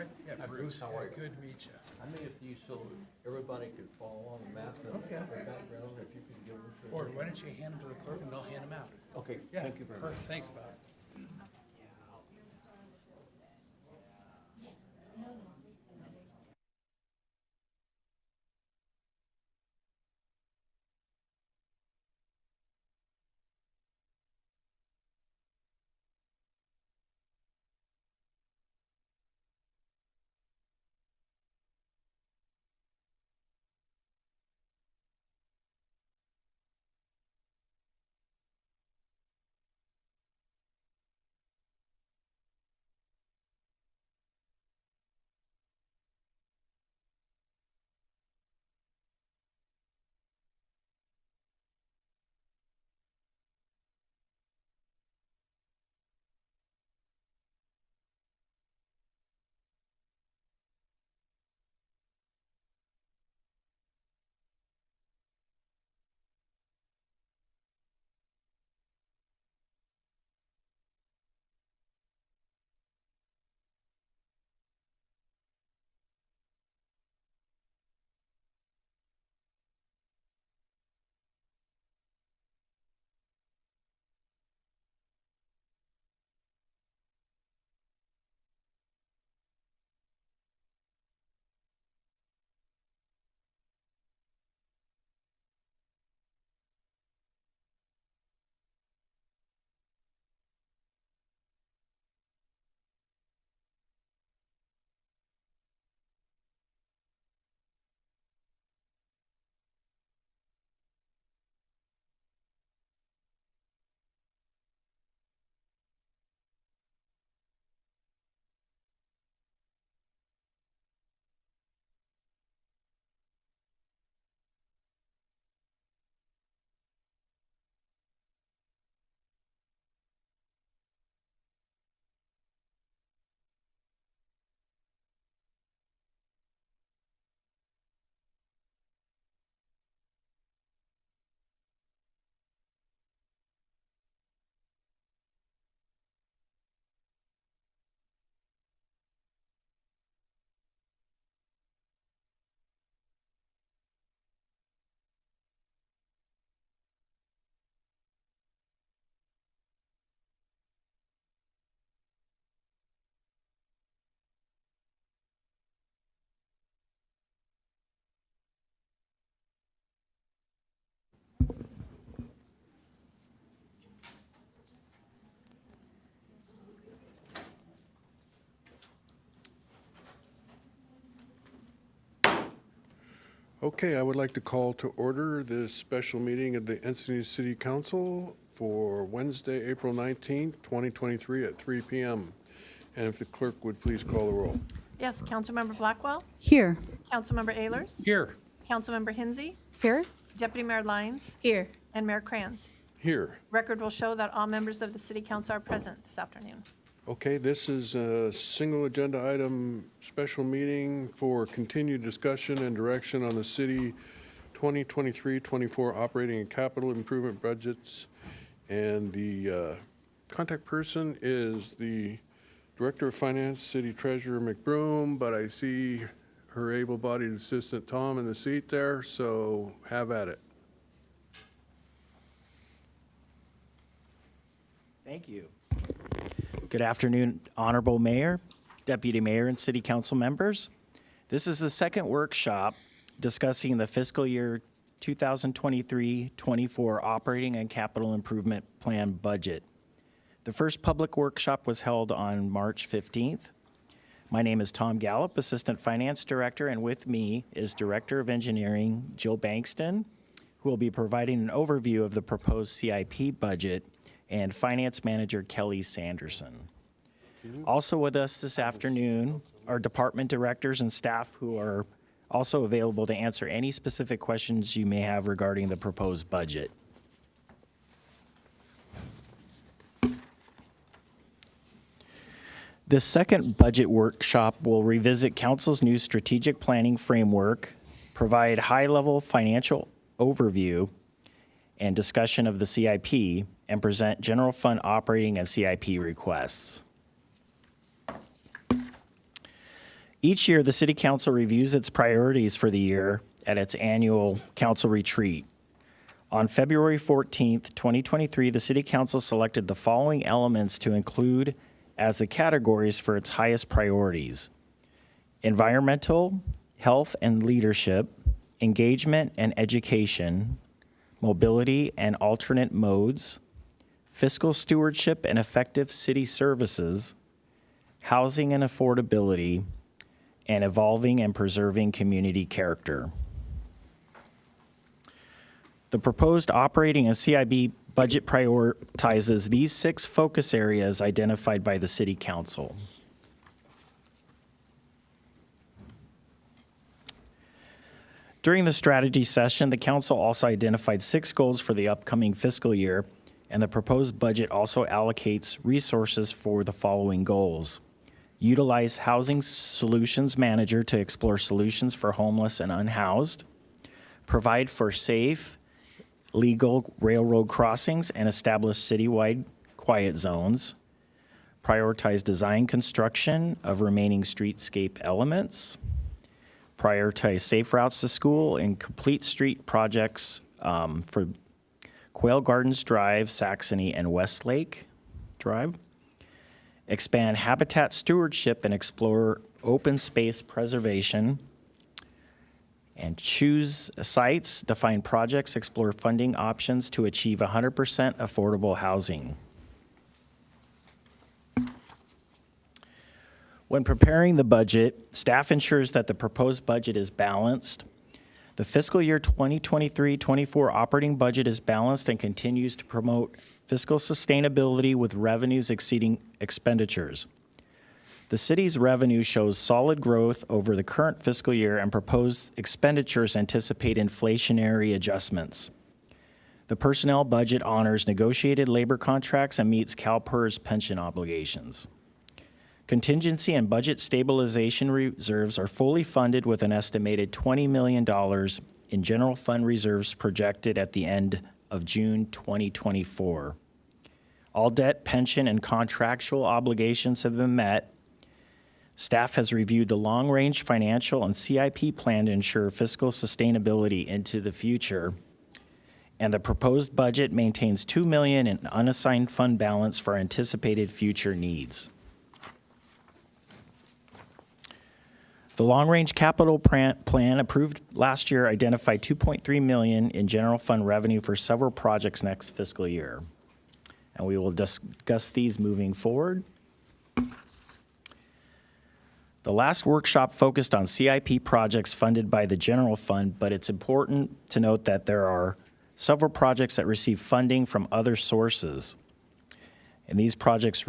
right? Yeah, Hi, Bruce. how are you? Good to meet you. I made a few so everybody could follow on the map and Okay. the background, if you could give them to Or why don't you hand them to the clerk and they'll hand them out? Okay, Yeah, thank you very much. perfect. Thanks, Bob. Okay, I would like to call to order this special meeting of the Encinitas City Council for Wednesday, April 19th, 2023 at 3 p.m. And if the clerk would please call the roll. Yes, Councilmember Blackwell, Here. Councilmember Ehlers, Here. Councilmember Hinsey, Here? Deputy Mayor Lyons, Here. and Mayor Kranz. Here. Record will show that all members of the city council are present this afternoon. Okay, this is a single agenda item special meeting for continued discussion and direction on the city 2023-24 operating and capital improvement budgets. And the contact person is the Director of Finance, City Treasurer McBroom, but I see her able-bodied assistant Tom in the seat there, so have at it. Thank you. Good afternoon, Honorable Mayor, Deputy Mayor, and City Council members. This is the second workshop discussing the fiscal year 2023-24 operating and capital improvement plan budget. The first public workshop was held on March 15th. My name is Tom Gallup, Assistant Finance Director, and with me is Director of Engineering Jill Bankston, who will be providing an overview of the proposed CIP budget, and Finance Manager Kelly Sanderson. Also with us this afternoon are department directors and staff who are also available to answer any specific questions you may have regarding the proposed budget. This second budget workshop will revisit Council's new strategic planning framework, provide high-level financial overview and discussion of the CIP, and present general fund operating and CIP requests. Each year, the City Council reviews its priorities for the year at its annual council retreat. On February 14th, 2023, the City Council selected the following elements to include as the categories for its highest priorities: environmental, health and leadership, engagement and education, mobility and alternate modes, fiscal stewardship and effective city services, housing and affordability, and evolving and preserving community character. The proposed operating and CIB budget prioritizes these 6 focus areas identified by the City Council. During the strategy session, the council also identified 6 goals for the upcoming fiscal year, and the proposed budget also allocates resources for the following goals: utilize Housing Solutions Manager to explore solutions for homeless and unhoused, provide for safe, legal railroad crossings and establish citywide quiet zones, prioritize design construction of remaining streetscape elements, prioritize safe routes to school and complete street projects for Quail Gardens Drive, Saxony, and Westlake Drive, expand habitat stewardship and explore open space preservation, and choose sites, define projects, explore funding options to achieve 100% affordable housing. When preparing the budget, staff ensures that the proposed budget is balanced. The fiscal year 2023-24 operating budget is balanced and continues to promote fiscal sustainability with revenues exceeding expenditures. The city's revenue shows solid growth over the current fiscal year, and proposed expenditures anticipate inflationary adjustments. The personnel budget honors negotiated labor contracts and meets CalPERS pension obligations. Contingency and budget stabilization reserves are fully funded with an estimated $20 million in general fund reserves projected at the end of June 2024. All debt, pension, and contractual obligations have been met. Staff has reviewed the long-range financial and CIP plan to ensure fiscal sustainability into the future, and the proposed budget maintains $2 million in unassigned fund balance for anticipated future needs. The long-range capital plan approved last year identified $2.3 million in general fund revenue for several projects next fiscal year, and we will discuss these moving forward. The last workshop focused on CIP projects funded by the general fund, but it's important to note that there are several projects that receive funding from other sources, and these projects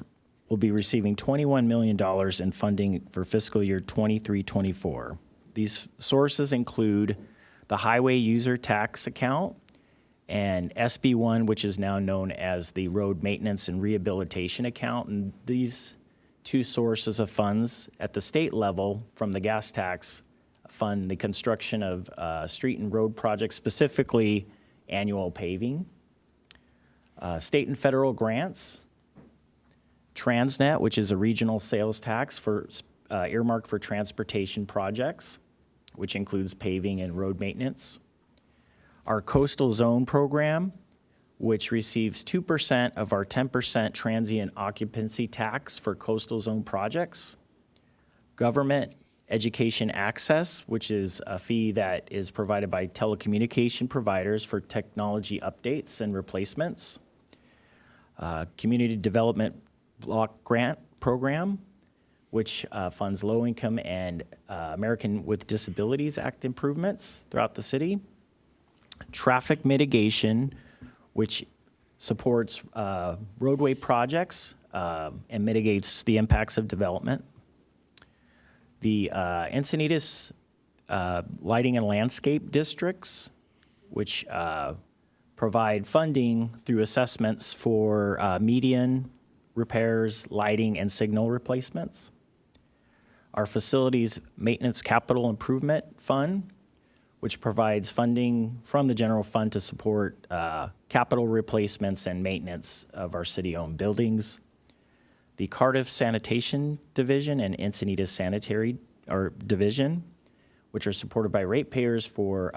will be receiving $21 million in funding for fiscal year 23-24. These sources include the Highway User Tax Account and SB1, which is now known as the Road Maintenance and Rehabilitation Account. And these 2 sources of funds at the state level from the gas tax fund the construction of street and road projects, specifically annual paving, state and federal grants, Transnet, which is a regional sales tax for earmarked for transportation projects, which includes paving and road maintenance. Our Coastal Zone program, which receives 2% of our 10% transient occupancy tax for coastal zone projects. Government Education Access, which is a fee that is provided by telecommunication providers for technology updates and replacements. Community Development Block Grant Program, which funds low-income and American with Disabilities Act improvements throughout the city. Traffic Mitigation, which supports roadway projects and mitigates the impacts of development. The Encinitas Lighting and Landscape Districts, which provide funding through assessments for median repairs, lighting, and signal replacements. Our Facilities Maintenance Capital Improvement Fund, which provides funding from the general fund to support capital replacements and maintenance of our city-owned buildings. The Cardiff Sanitation Division and Encinitas Sanitary or division, which are supported by ratepayers for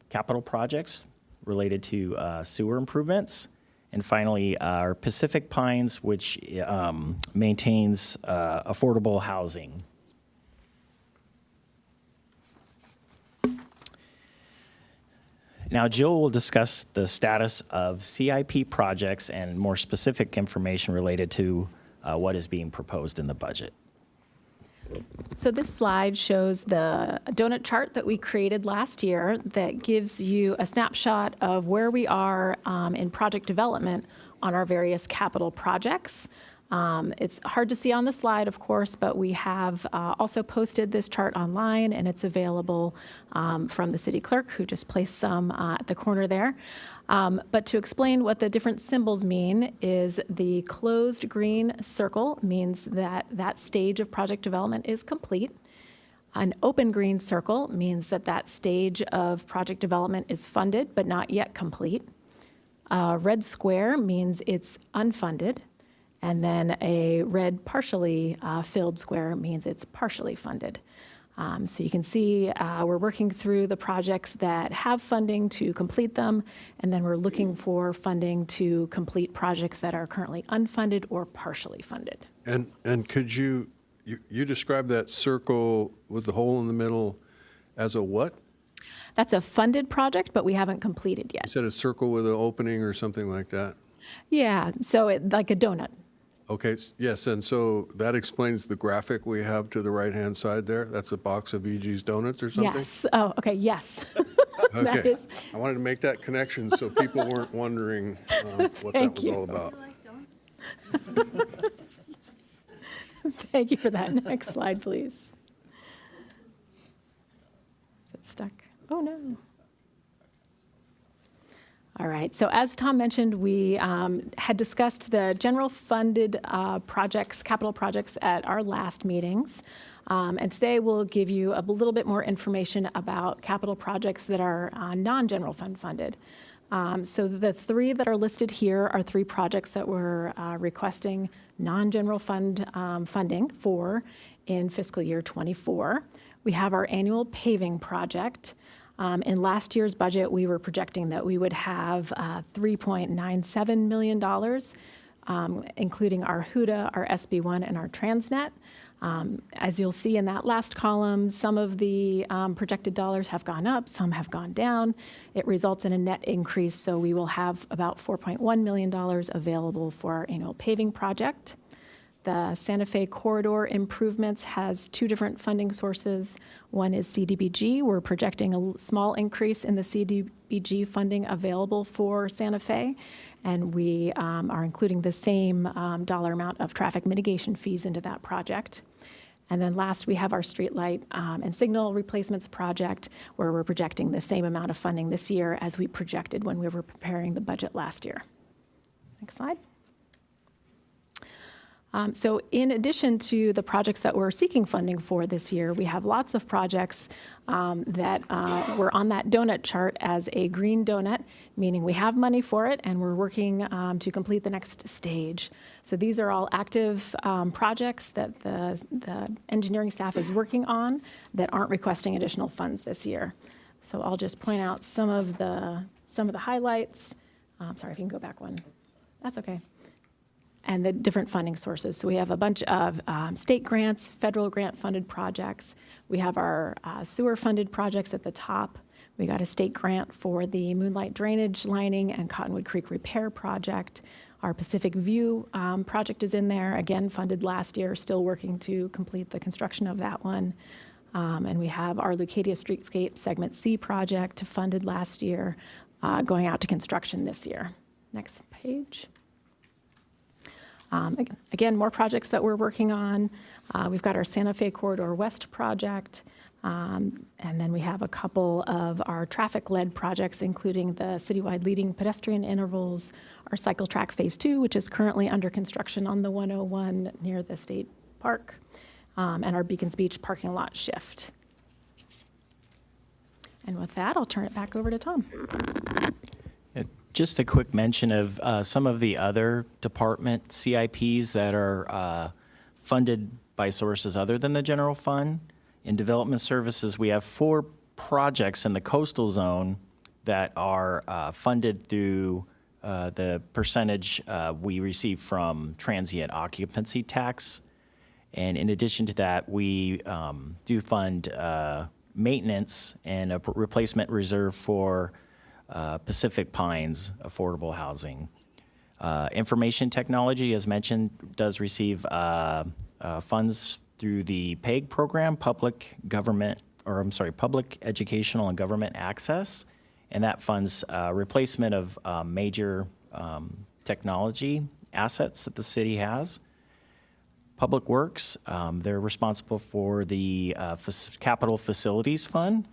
capital projects related to sewer improvements. And finally, our Pacific Pines, which maintains affordable housing. Now, Jill will discuss the status of CIP projects and more specific information related to what is being proposed in the budget. So this slide shows the donut chart that we created last year that gives you a snapshot of where we are in project development on our various capital projects. It's hard to see on the slide, of course, but we have also posted this chart online, and it's available from the city clerk, who just placed some at the corner there. But to explain what the different symbols mean is the closed green circle means that that stage of project development is complete. An open green circle means that that stage of project development is funded but not yet complete. A red square means it's unfunded. And then a red partially filled square means it's partially funded. So you can see we're working through the projects that have funding to complete them, and then we're looking for funding to complete projects that are currently unfunded or partially funded. And could you describe that circle with the hole in the middle as a what? That's a funded project, but we haven't completed yet. You said a circle with an opening or something like that? Yeah, so like a donut. Okay, yes, and so that explains the graphic we have to the right-hand side there? That's a box of E.G.'s donuts or something? Yes. Oh, okay, yes. That Okay, is, I wanted to make that connection so people weren't wondering what that Thank was you. all about. thank you for that. Next slide, please. Is it stuck? Oh, no. All right, so as Tom mentioned, we had discussed the general funded projects, capital projects at our last meetings. And today we'll give you a little bit more information about capital projects that are non-general fund funded. So the three that are listed here are three projects that we're requesting non-general fund funding for in fiscal year '24. We have our annual paving project. In last year's budget, we were projecting that we would have $3.97 million, including our HUDA, our SB1, and our Transnet. As you'll see in that last column, some of the projected dollars have gone up, some have gone down. It results in a net increase, so we will have about $4.1 million available for our annual paving project. The Santa Fe corridor improvements has two different funding sources. One is CDBG. We're projecting a small increase in the CDBG funding available for Santa Fe, and we are including the same dollar amount of traffic mitigation fees into that project. And then last, we have our streetlight and signal replacements project, where we're projecting the same amount of funding this year as we projected when we were preparing the budget last year. Next slide. So in addition to the projects that we're seeking funding for this year, we have lots of projects that were on that donut chart as a green donut, meaning we have money for it and we're working to complete the next stage. So these are all active projects that the engineering staff is working on that aren't requesting additional funds this year. So I'll just point out some of the highlights. Sorry, if you can go back one. That's okay. And the different funding sources. So we have a bunch of state grants, federal grant funded projects. We have our sewer funded projects at the top. We got a state grant for the Moonlight Drainage Lining and Cottonwood Creek Repair Project. Our Pacific View project is in there, again funded last year, still working to complete the construction of that one. And we have our Leucadia Streetscape Segment C project funded last year, going out to construction this year. Next page. Again, more projects that we're working on. We've got our Santa Fe Corridor West project, and then we have a couple of our traffic-led projects, including the citywide leading pedestrian intervals, our cycle track Phase 2, which is currently under construction on the 101 near the state park, and our Beacons Beach parking lot shift. And with that, I'll turn it back over to Tom. Just a quick mention of some of the other department CIPs that are funded by sources other than the general fund. In development services, we have 4 projects in the coastal zone that are funded through the percentage we receive from transient occupancy tax. And in addition to that, we do fund maintenance and a replacement reserve for Pacific Pines affordable housing. Information technology, as mentioned, does receive funds through the PEG program, Public Educational and Government Access, and that funds replacement of major technology assets that the city has. Public Works, they're responsible for the Capital Facilities Fund,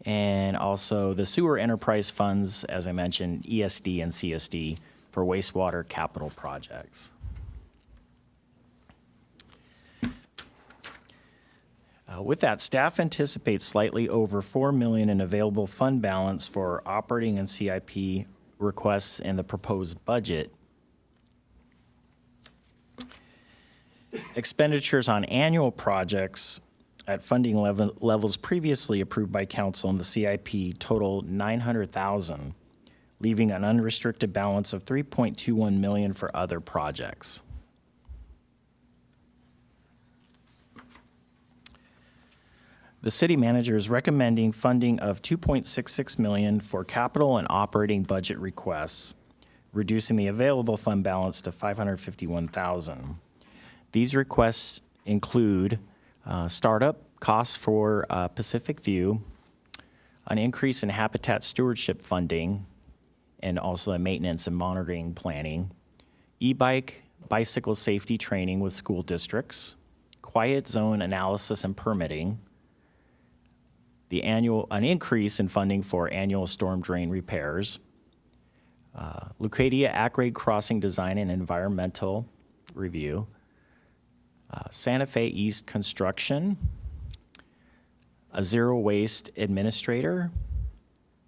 and also the Sewer Enterprise Funds, as I mentioned, ESD and CSD for wastewater capital projects. With that, staff anticipates slightly over $4 million in available fund balance for operating and CIP requests in the proposed budget. Expenditures on annual projects at funding levels previously approved by council in the CIP total $900,000, leaving an unrestricted balance of $3.21 million for other projects. The city manager is recommending funding of $2.66 million for capital and operating budget requests, reducing the available fund balance to $551,000. These requests include startup costs for Pacific View, an increase in habitat stewardship funding, and also a maintenance and monitoring planning, bicycle safety training with school districts, quiet zone analysis and permitting, an increase in funding for annual storm drain repairs, Leucadia at-grade crossing design and environmental review, Santa Fe East construction, a zero waste administrator,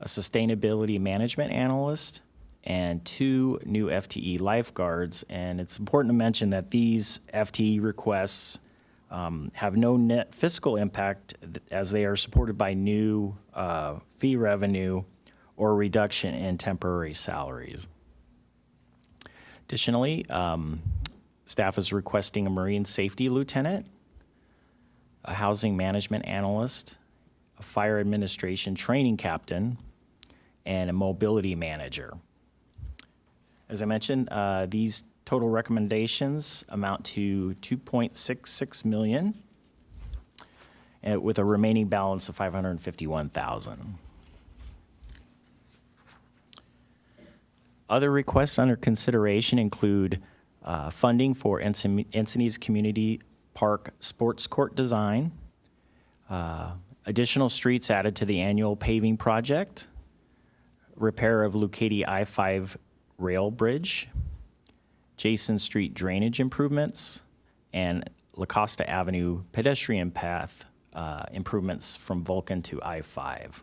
a sustainability management analyst, and 2 new FTE lifeguards. And it's important to mention that these FTE requests have no net fiscal impact as they are supported by new fee revenue or reduction in temporary salaries. Additionally, staff is requesting a marine safety lieutenant, a housing management analyst, a fire administration training captain, and a mobility manager. As I mentioned, these total recommendations amount to $2.66 million, with a remaining balance of $551,000. Other requests under consideration include funding for Encinitas Community Park Sports Court design, additional streets added to the annual paving project, repair of Leucadia I-5 rail bridge, Jason Street drainage improvements, and La Costa Avenue pedestrian path improvements from Vulcan to I-5.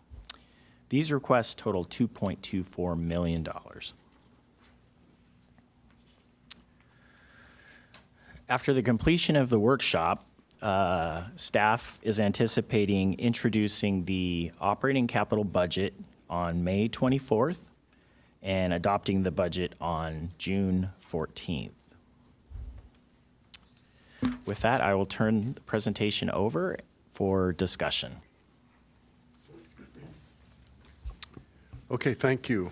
These requests total $2.24 million. After the completion of the workshop, staff is anticipating introducing the operating capital budget on May 24th and adopting the budget on June 14th. With that, I will turn the presentation over for discussion. Okay, thank you.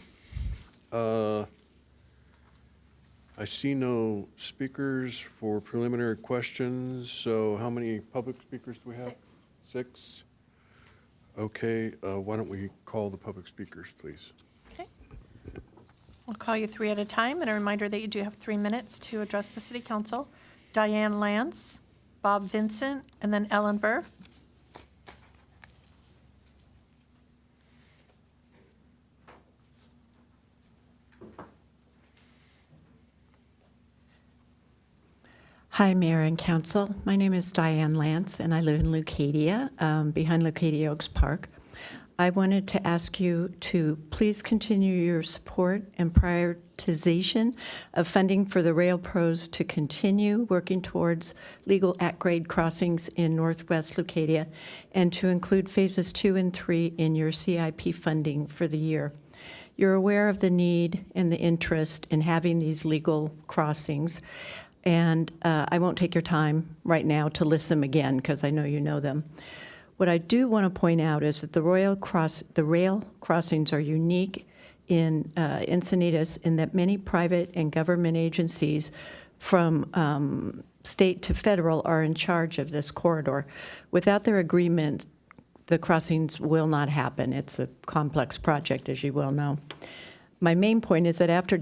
I see no speakers for preliminary questions, so how many public speakers do we have? 6. 6? Okay, why don't we call the public speakers, please? Okay. I'll call you 3 at a time, and a reminder that you do have 3 minutes to address the city council. Diane Lance, Bob Vincent, and then Ellen Burr. Hi, Mayor and Council. My name is Diane Lance, and I live in Leucadia, behind Leucadia Oaks Park. I wanted to ask you to please continue your support and prioritization of funding for the Rail Pros to continue working towards legal at-grade crossings in Northwest Leucadia and to include phases 2 and 3 in your CIP funding for the year. You're aware of the need and the interest in having these legal crossings, and I won't take your time right now to list them again because I know you know them. What I do want to point out is that the rail crossings are unique in Encinitas in that many private and government agencies from state to federal are in charge of this corridor. Without their agreement, the crossings will not happen. It's a complex project, as you well know. My main point is that after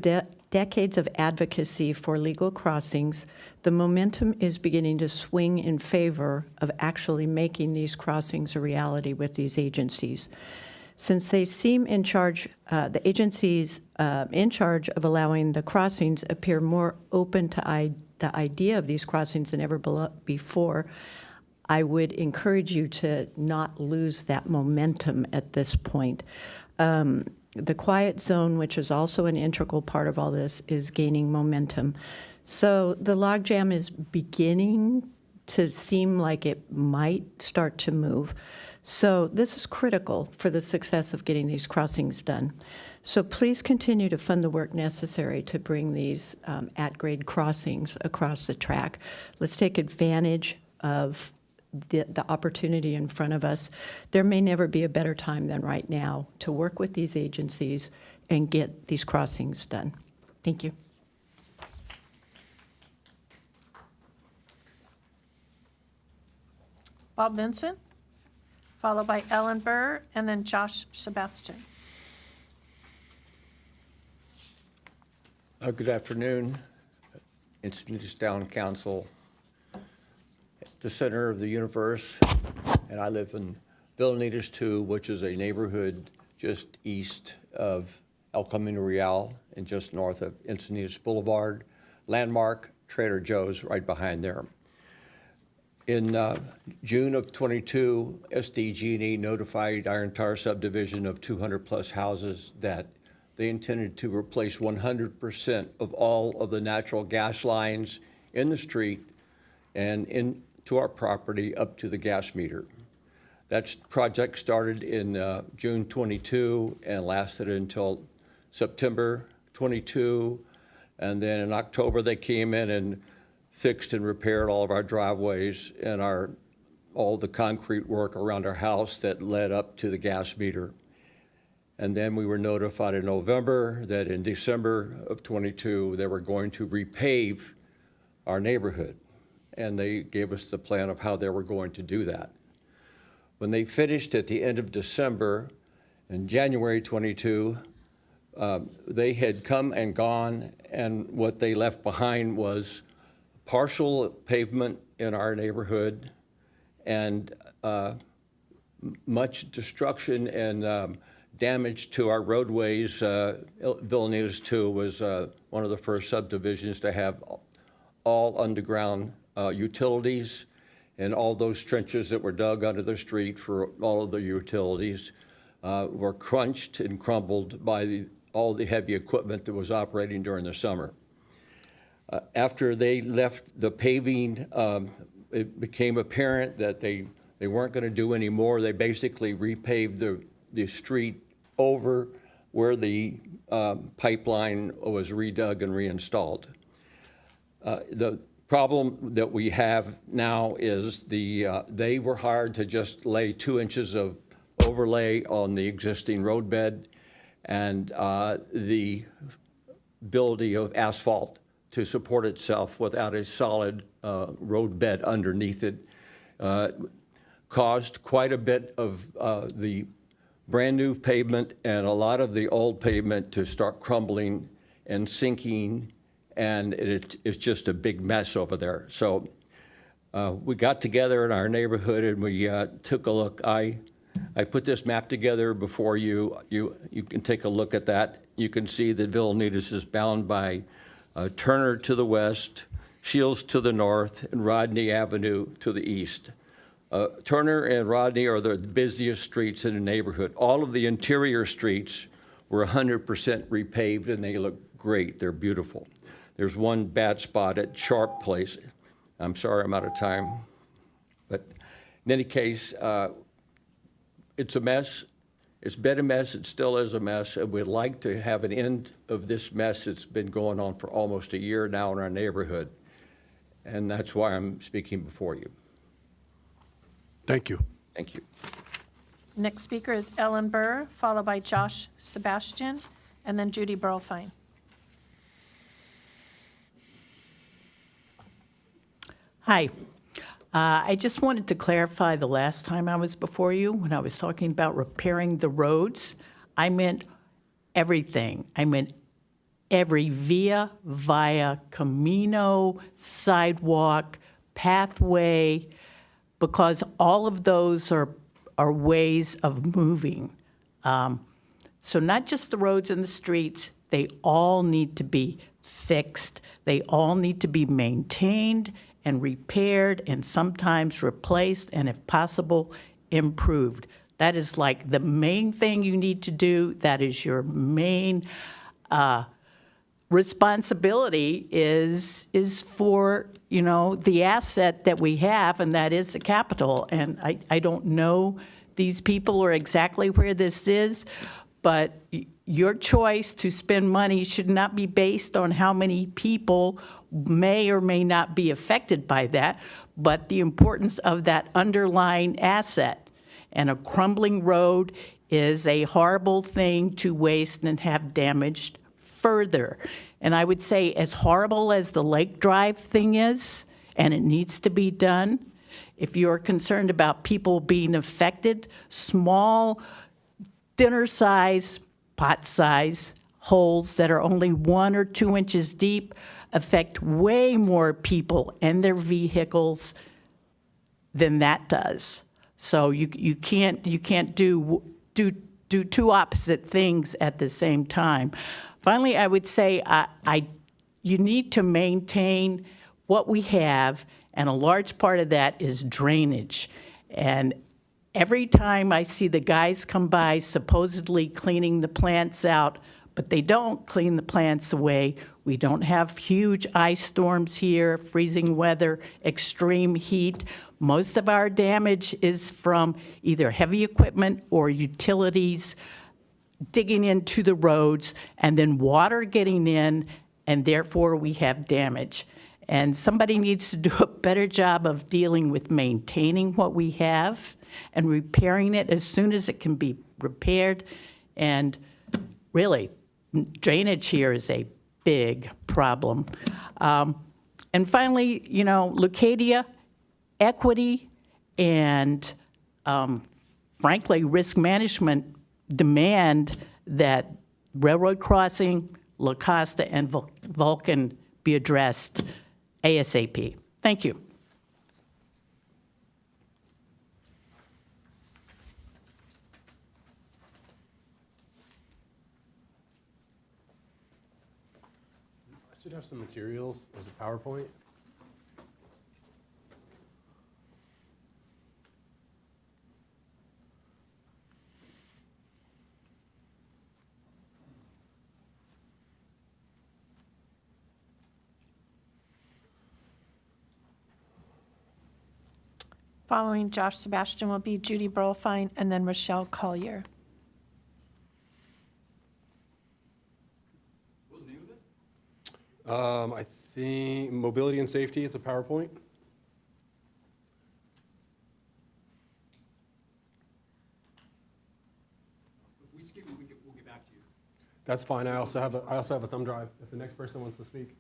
decades of advocacy for legal crossings, the momentum is beginning to swing in favor of actually making these crossings a reality with these agencies. Since they seem in charge, the agencies in charge of allowing the crossings appear more open to the idea of these crossings than ever before, I would encourage you to not lose that momentum at this point. The quiet zone, which is also an integral part of all this, is gaining momentum. So the logjam is beginning to seem like it might start to move. So this is critical for the success of getting these crossings done. So please continue to fund the work necessary to bring these at-grade crossings across the track. Let's take advantage of the opportunity in front of us. There may never be a better time than right now to work with these agencies and get these crossings done. Thank you. Bob Vincent, followed by Ellen Burr, and then Josh Sebastian. Good afternoon. Encinitas Town Council, the center of the universe, and I live in Encinitas 2, which is a neighborhood just east of El Camino Real and just north of Encinitas Boulevard. Landmark, Trader Joe's right behind there. In June of 22, SDG&E notified our entire subdivision of 200-plus houses that they intended to replace 100% of all of the natural gas lines in the street and into our property up to the gas meter. That project started in June 22 and lasted until September 22. And then in October, they came in and fixed and repaired all of our driveways and all the concrete work around our house that led up to the gas meter. And then we were notified in November that in December of 22, they were going to repave our neighborhood. And they gave us the plan of how they were going to do that. When they finished at the end of December, in January 22, they had come and gone, and what they left behind was partial pavement in our neighborhood and much destruction and damage to our roadways. Encinitas 2 was one of the first subdivisions to have all underground utilities, and all those trenches that were dug under the street for all of the utilities were crunched and crumbled by all the heavy equipment that was operating during the summer. After they left the paving, it became apparent that they weren't going to do any more. They basically repaved the street over where the pipeline was redug and reinstalled. The problem that we have now is they were hired to just lay 2 inches of overlay on the existing roadbed and the ability of asphalt to support itself without a solid roadbed underneath it caused quite a bit of the brand new pavement and a lot of the old pavement to start crumbling and sinking, and it's just a big mess over there. So we got together in our neighborhood and we took a look. I put this map together before you. You can take a look at that. You can see that Encinitas is bound by Turner to the west, Shields to the north, and Rodney Avenue to the east. Turner and Rodney are the busiest streets in the neighborhood. All of the interior streets were 100% repaved, and they look great. They're beautiful. There's one bad spot at Sharp Place. I'm sorry, I'm out of time. But in any case, it's a mess. It's been a mess. It still is a mess. And we'd like to have an end of this mess that's been going on for almost a year now in our neighborhood. And that's why I'm speaking before you. Thank you. Thank you. Next speaker is Ellen Burr, followed by Josh Sebastian, and then Judy Burlfine. Hi. I just wanted to clarify the last time I was before you, when I was talking about repairing the roads, I meant everything. I meant every via, camino, sidewalk, pathway, because all of those are ways of moving. So not just the roads and the streets, they all need to be fixed. They all need to be maintained and repaired and sometimes replaced and, if possible, improved. That is like the main thing you need to do. That is your main responsibility is for, the asset that we have, and that is the capital. And I don't know these people or exactly where this is, but your choice to spend money should not be based on how many people may or may not be affected by that, but the importance of that underlying asset. And a crumbling road is a horrible thing to waste and have damaged further. And I would say, as horrible as the Lake Drive thing is, and it needs to be done, if you're concerned about people being affected, small, dinner size, pot size holes that are only 1 or 2 inches deep affect way more people and their vehicles than that does. So you can't do two opposite things at the same time. Finally, I would say you need to maintain what we have, and a large part of that is drainage. And every time I see the guys come by supposedly cleaning the plants out, but they don't clean the plants away. We don't have huge ice storms here, freezing weather, extreme heat. Most of our damage is from either heavy equipment or utilities digging into the roads, and then water getting in, and therefore we have damage. And somebody needs to do a better job of dealing with maintaining what we have and repairing it as soon as it can be repaired. And really, drainage here is a big problem. And finally, Leucadia, equity, and frankly, risk management demand that Railroad Crossing, La Costa, and Vulcan be addressed ASAP. Thank you. I should have some materials. There's a PowerPoint. Following Josh Sebastian will be Judy Burlfine and then Rochelle Collier. What was the name of it? I think mobility and safety. It's a PowerPoint. If we skip it, we'll get back to you. That's fine. I also have a thumb drive if the next person wants to speak.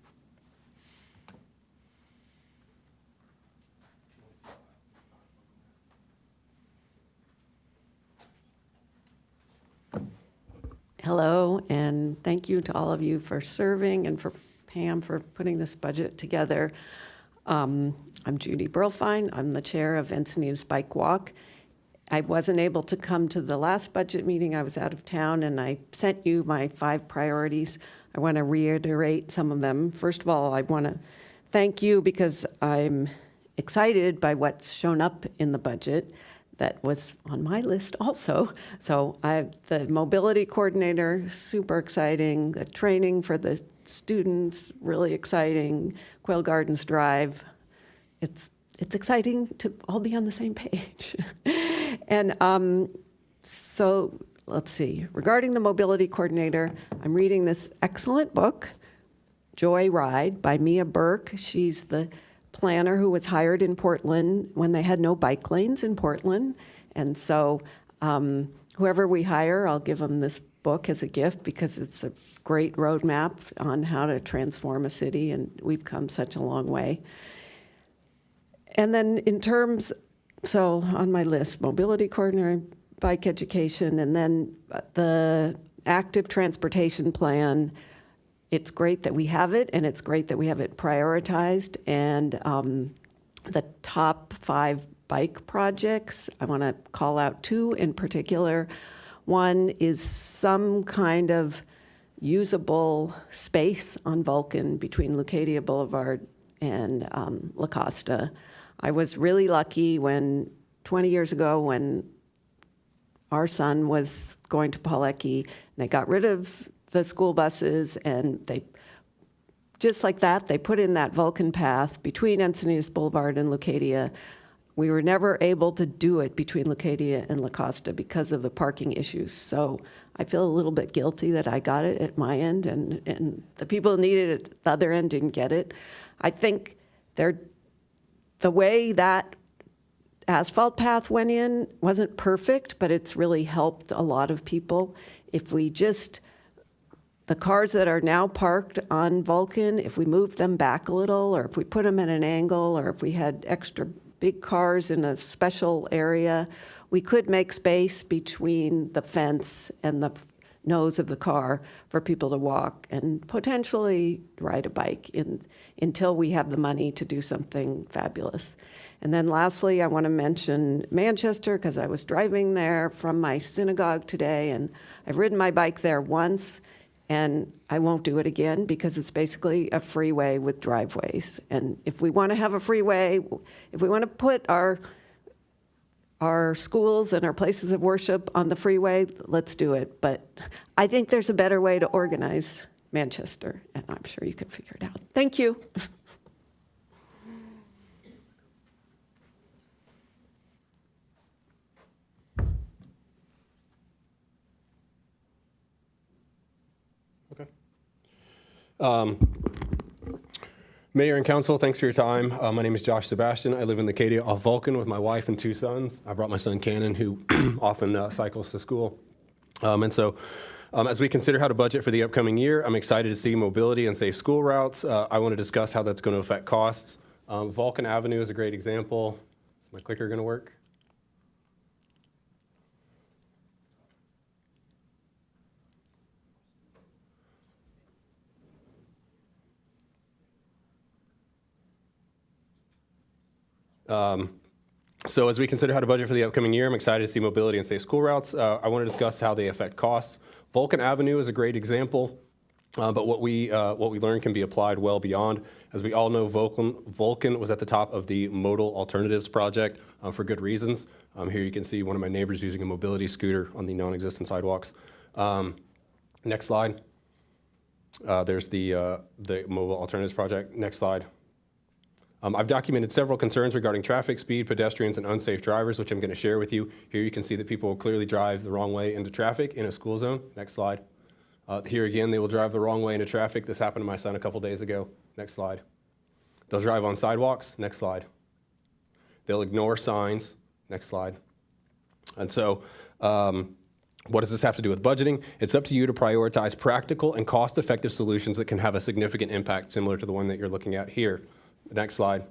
Hello, and thank you to all of you for serving and for Pam for putting this budget together. I'm Judy Burlfine. I'm the chair of Encinitas Bike Walk. I wasn't able to come to the last budget meeting. I was out of town, and I sent you my 5 priorities. I want to reiterate some of them. First of all, I want to thank you because I'm excited by what's shown up in the budget. That was on my list also. So the mobility coordinator, super exciting. The training for the students, really exciting. Quail Gardens Drive, it's exciting to all be on the same page. And so let's see. Regarding the mobility coordinator, I'm reading this excellent book, Joy Ride by Mia Burke. She's the planner who was hired in Portland when they had no bike lanes in Portland. And so whoever we hire, I'll give them this book as a gift because it's a great roadmap on how to transform a city, and we've come such a long way. And then in terms, so on my list, mobility coordinator, bike education, and then the active transportation plan. It's great that we have it, and it's great that we have it prioritized. And the top 5 bike projects, I want to call out 2 in particular. One is some kind of usable space on Vulcan between Leucadia Boulevard and La Costa. I was really lucky 20 years ago, when our son was going to Palecki, they got rid of the school buses, and they, just like that, they put in that Vulcan path between Encinitas Boulevard and Leucadia. We were never able to do it between Leucadia and La Costa because of the parking issues. So I feel a little bit guilty that I got it at my end, and the people who needed it at the other end didn't get it. I think the way that asphalt path went in wasn't perfect, but it's really helped a lot of people. If we just, the cars that are now parked on Vulcan, if we move them back a little, or if we put them at an angle, or if we had extra big cars in a special area, we could make space between the fence and the nose of the car for people to walk and potentially ride a bike until we have the money to do something fabulous. And then lastly, I want to mention Manchester, because I was driving there from my synagogue today, and I've ridden my bike there once, and I won't do it again because it's basically a freeway with driveways. And if we want to have a freeway, if we want to put our schools and our places of worship on the freeway, let's do it. But I think there's a better way to organize Manchester, and I'm sure you can figure it out. Thank you. Mayor and council, thanks for your time. My name is Josh Sebastian. I live in Leucadia off Vulcan with my wife and 2 sons. I brought my son Cannon, who often cycles to school. As we consider how to budget for the upcoming year, I'm excited to see mobility and safe school routes. I want to discuss how that's going to affect costs. Vulcan Avenue is a great example. Is my clicker going to work? So as we consider how to budget for the upcoming year, I'm excited to see mobility and safe school routes. I want to discuss how they affect costs. Vulcan Avenue is a great example, but what we learned can be applied well beyond. As we all know, Vulcan was at the top of the Modal Alternatives Project for good reasons. Here you can see one of my neighbors using a mobility scooter on the non-existent sidewalks. Next slide. There's the Mobile Alternatives Project. Next slide. I've documented several concerns regarding traffic, speed, pedestrians, and unsafe drivers, which I'm going to share with you. Here you can see that people will clearly drive the wrong way into traffic in a school zone. Next slide. Here again, they will drive the wrong way into traffic. This happened to my son a couple days ago. Next slide. They'll drive on sidewalks. Next slide. They'll ignore signs. Next slide. And so, what does this have to do with budgeting? It's up to you to prioritize practical and cost-effective solutions that can have a significant impact, similar to the one that you're looking at here. Next slide.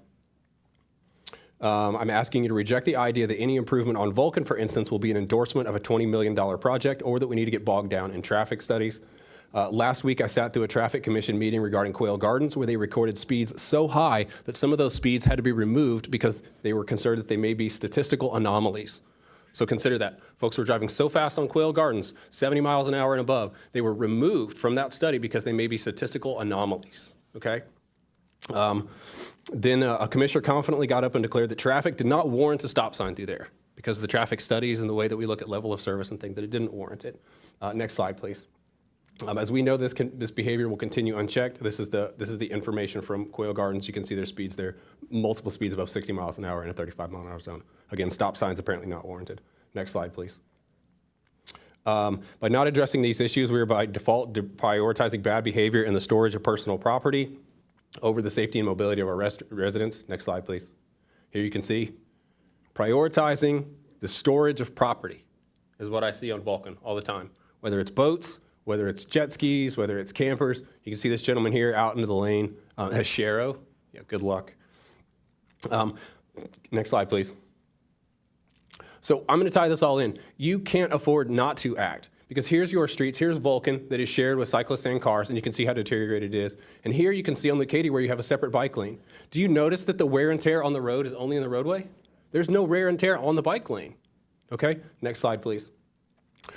I'm asking you to reject the idea that any improvement on Vulcan, for instance, will be an endorsement of a $20 million project, or that we need to get bogged down in traffic studies. Last week, I sat through a traffic commission meeting regarding Quail Gardens, where they recorded speeds so high that some of those speeds had to be removed because they were concerned that they may be statistical anomalies. So consider that. Folks were driving so fast on Quail Gardens, 70 miles an hour and above, they were removed from that study because they may be statistical anomalies, okay? Then a commissioner confidently got up and declared that traffic did not warrant a stop sign through there because of the traffic studies and the way that we look at level of service and think that it didn't warrant it. Next slide, please. As we know, this behavior will continue unchecked. This is the information from Quail Gardens. You can see their speeds there, multiple speeds above 60 miles an hour in a 35-mile-an-hour zone. Again, stop signs apparently not warranted. Next slide, please. By not addressing these issues, we are by default prioritizing bad behavior in the storage of personal property over the safety and mobility of our residents. Next slide, please. Here you can see prioritizing the storage of property is what I see on Vulcan all the time, whether it's boats, whether it's jet skis, whether it's campers. You can see this gentleman here out into the lane as Shero. Yeah, good luck. Next slide, please. So I'm going to tie this all in. You can't afford not to act because here's your streets. Here's Vulcan that is shared with cyclists and cars, and you can see how deteriorated it is. And here you can see on Leucadia where you have a separate bike lane. Do you notice that the wear and tear on the road is only in the roadway? There's no wear and tear on the bike lane. Okay, next slide, please.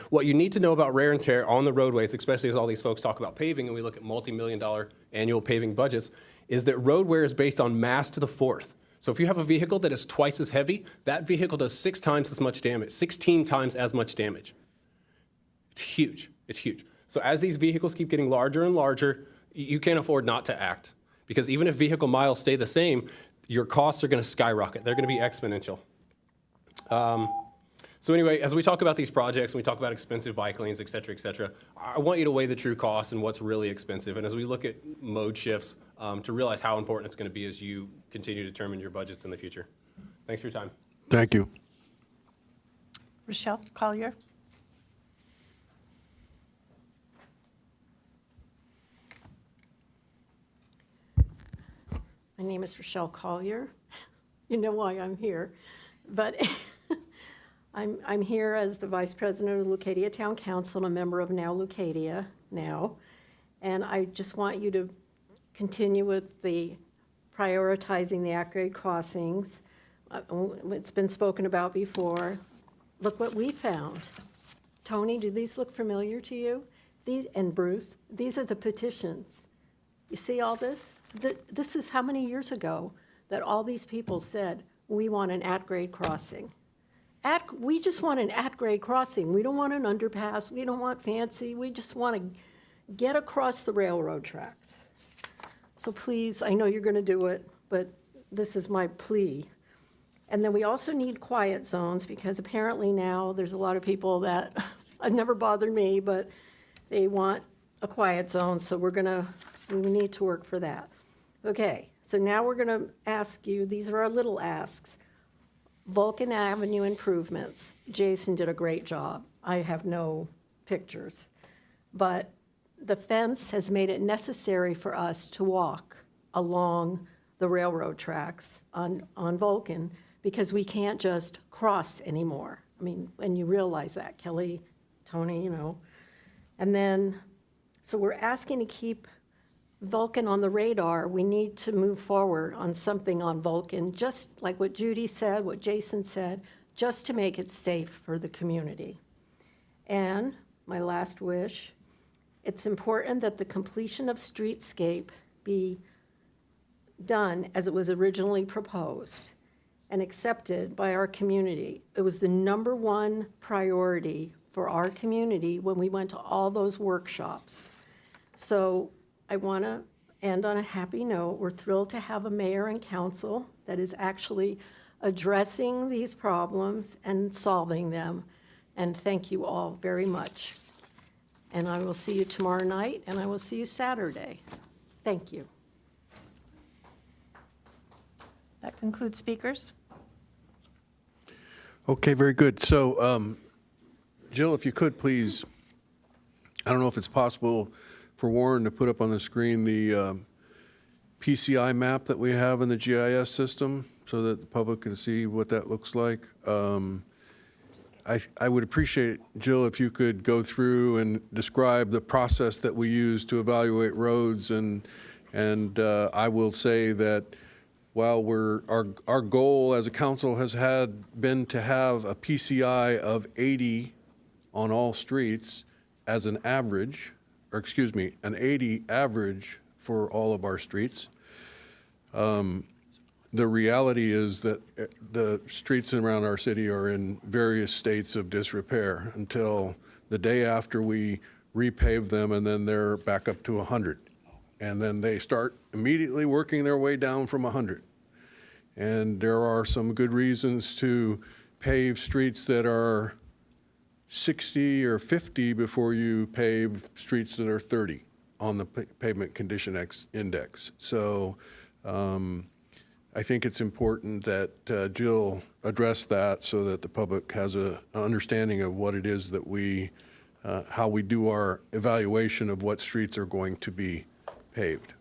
What you need to know about wear and tear on the roadways, especially as all these folks talk about paving and we look at multi-million-dollar annual paving budgets, is that road wear is based on mass to the fourth. So if you have a vehicle that is twice as heavy, that vehicle does 6 times as much damage, 16 times as much damage. It's huge. It's huge. So as these vehicles keep getting larger and larger, you can't afford not to act. Because even if vehicle miles stay the same, your costs are going to skyrocket. They're going to be exponential. So anyway, as we talk about these projects and we talk about expensive bike lanes, et cetera, I want you to weigh the true cost and what's really expensive. And as we look at mode shifts, to realize how important it's going to be as you continue to determine your budgets in the future. Thanks for your time. Thank you. Rochelle Collier. My name is Rochelle Collier. You know why I'm here. But I'm here as the Vice President of the Leucadia Town Council and a member of Now Leucadia now. And I just want you to continue with the prioritizing the at-grade crossings. It's been spoken about before. Look what we found. Tony, do these look familiar to you? These, and Bruce, these are the petitions. You see all this? This is how many years ago that all these people said, we want an at-grade crossing. We just want an at-grade crossing. We don't want an underpass. We don't want fancy. We just want to get across the railroad tracks. So please, I know you're going to do it, but this is my plea. And then we also need quiet zones because apparently now there's a lot of people that, it never bothered me, but they want a quiet zone, so we need to work for that. Okay, so now we're going to ask you, these are our little asks. Vulcan Avenue improvements. Jason did a great job. I have no pictures. But the fence has made it necessary for us to walk along the railroad tracks on Vulcan because we can't just cross anymore. I mean, and you realize that, Kelly, Tony, you know. And then, so we're asking to keep Vulcan on the radar. We need to move forward on something on Vulcan, just like what Judy said, what Jason said, just to make it safe for the community. And my last wish, it's important that the completion of streetscape be done as it was originally proposed and accepted by our community. It was the #1 priority for our community when we went to all those workshops. So I want to end on a happy note. We're thrilled to have a mayor and council that is actually addressing these problems and solving them. And thank you all very much. And I will see you tomorrow night, and I will see you Saturday. Thank you. That concludes speakers. Okay, very good. So, Jill, if you could, please, I don't know if it's possible for Warren to put up on the screen the PCI map that we have in the GIS system so that the public can see what that looks like. I would appreciate, Jill, if you could go through and describe the process that we use to evaluate roads. And I will say that while our goal as a council has been to have a PCI of 80 on all streets as an average, or excuse me, an 80 average for all of our streets. The reality is that the streets around our city are in various states of disrepair until the day after we repave them, and then they're back up to 100. And then they start immediately working their way down from 100. And there are some good reasons to pave streets that are 60 or 50 before you pave streets that are 30 on the pavement condition index. So I think it's important that Jill address that so that the public has an understanding of what it is that how we do our evaluation of what streets are going to be paved.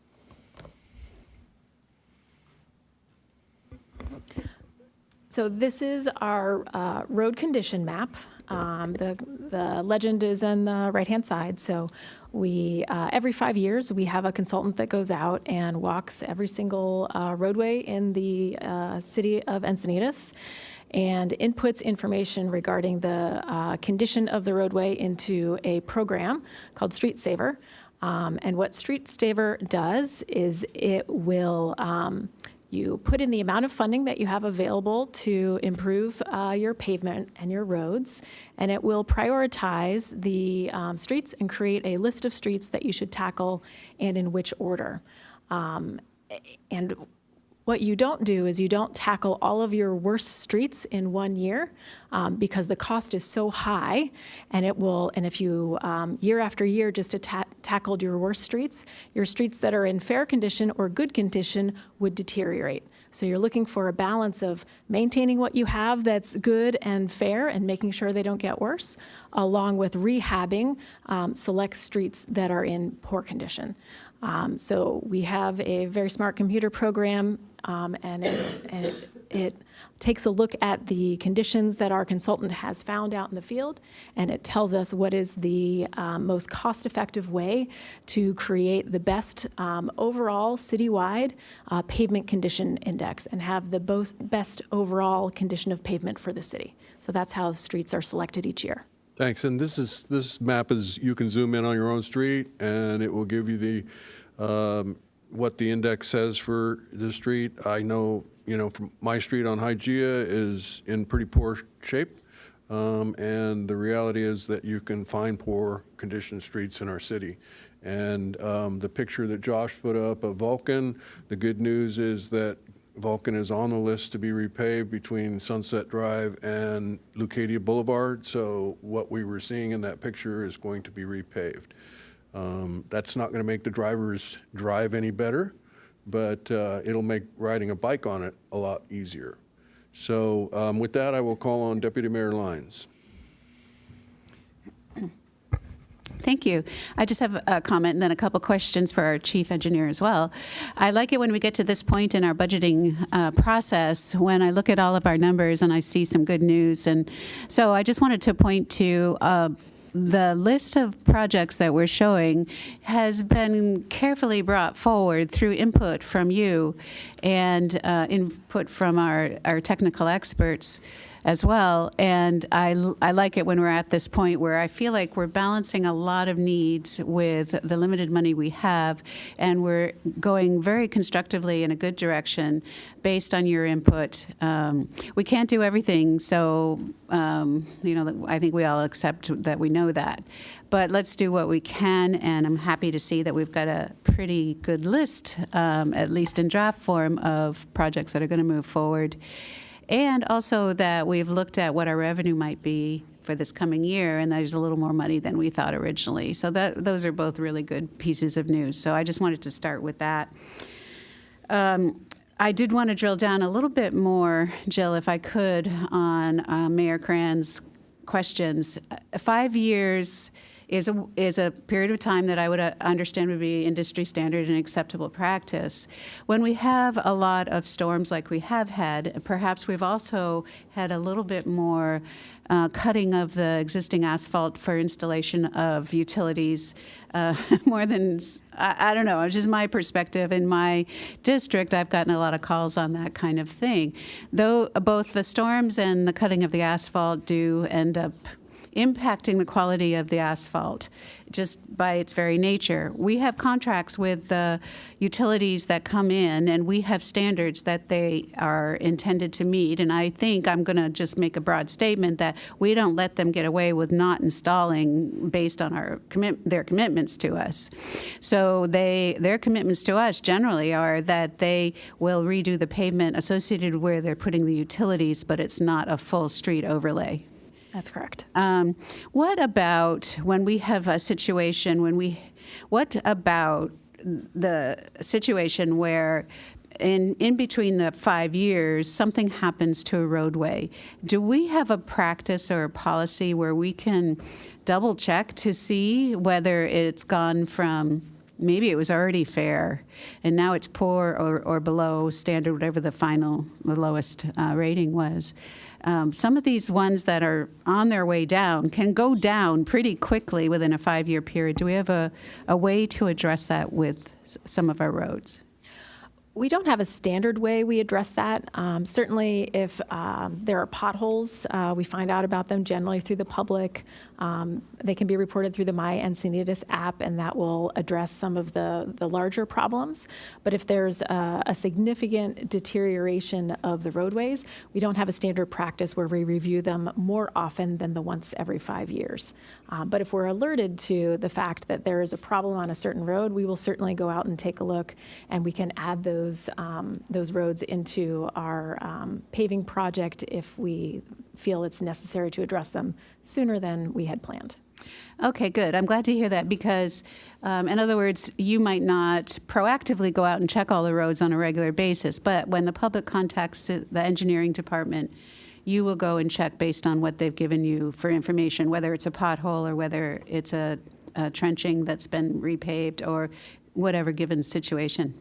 So this is our road condition map. The legend is on the right-hand side. So we, every 5 years, we have a consultant that goes out and walks every single roadway in the city of Encinitas and inputs information regarding the condition of the roadway into a program called Street Saver. And what Street Saver does is it will you put in the amount of funding that you have available to improve your pavement and your roads, and it will prioritize the streets and create a list of streets that you should tackle and in which order. And what you don't do is you don't tackle all of your worst streets in 1 year because the cost is so high, and if you year after year just tackled your worst streets, your streets that are in fair condition or good condition would deteriorate. So you're looking for a balance of maintaining what you have that's good and fair and making sure they don't get worse, along with rehabbing select streets that are in poor condition. So we have a very smart computer program, and it takes a look at the conditions that our consultant has found out in the field, and it tells us what is the most cost-effective way to create the best overall citywide pavement condition index and have the best overall condition of pavement for the city. So that's how streets are selected each year. Thanks. And this map is, you can zoom in on your own street, and it will give you the what the index says for the street. I know, from my street on Hygeia is in pretty poor shape, and the reality is that you can find poor condition streets in our city. And the picture that Josh put up of Vulcan, the good news is that Vulcan is on the list to be repaved between Sunset Drive and Leucadia Boulevard. So what we were seeing in that picture is going to be repaved. That's not going to make the drivers drive any better, but it'll make riding a bike on it a lot easier. So with that, I will call on Deputy Mayor Lyons. Thank you. I just have a comment and then a couple questions for our chief engineer as well. I like it when we get to this point in our budgeting process, when I look at all of our numbers and I see some good news. And so I just wanted to point to the list of projects that we're showing has been carefully brought forward through input from you and input from our technical experts as well. And I like it when we're at this point where I feel like we're balancing a lot of needs with the limited money we have, and we're going very constructively in a good direction based on your input. We can't do everything, so I think we all accept that we know that. But let's do what we can, and I'm happy to see that we've got a pretty good list, at least in draft form, of projects that are going to move forward. And also that we've looked at what our revenue might be for this coming year, and there's a little more money than we thought originally. So those are both really good pieces of news. So I just wanted to start with that. I did want to drill down a little bit more, Jill, if I could, on Mayor Cran's questions. 5 years is a period of time that I would understand would be industry standard and acceptable practice. When we have a lot of storms like we have had, perhaps we've also had a little bit more cutting of the existing asphalt for installation of utilities, more than, I don't know, it's just my perspective. In my district, I've gotten a lot of calls on that kind of thing. Though both the storms and the cutting of the asphalt do end up impacting the quality of the asphalt just by its very nature. We have contracts with the utilities that come in, and we have standards that they are intended to meet. And I think I'm going to just make a broad statement that we don't let them get away with not installing based on their commitments to us. So their commitments to us generally are that they will redo the pavement associated where they're putting the utilities, but it's not a full street overlay. That's correct. What about when we have a situation what about the situation where in between the 5 years, something happens to a roadway? Do we have a practice or a policy where we can double check to see whether it's gone from maybe it was already fair and now it's poor or below standard, whatever the lowest rating was? Some of these ones that are on their way down can go down pretty quickly within a 5-year period. Do we have a way to address that with some of our roads? We don't have a standard way we address that. Certainly, if there are potholes, we find out about them generally through the public. They can be reported through the My Encinitas app, and that will address some of the larger problems. But if there's a significant deterioration of the roadways, we don't have a standard practice where we review them more often than the once every 5 years. But if we're alerted to the fact that there is a problem on a certain road, we will certainly go out and take a look, and we can add those roads into our paving project if we feel it's necessary to address them sooner than we had planned. Okay, good. I'm glad to hear that because, in other words, you might not proactively go out and check all the roads on a regular basis, but when the public contacts the engineering department, you will go and check based on what they've given you for information, whether it's a pothole or whether it's a trenching that's been repaved or whatever given situation.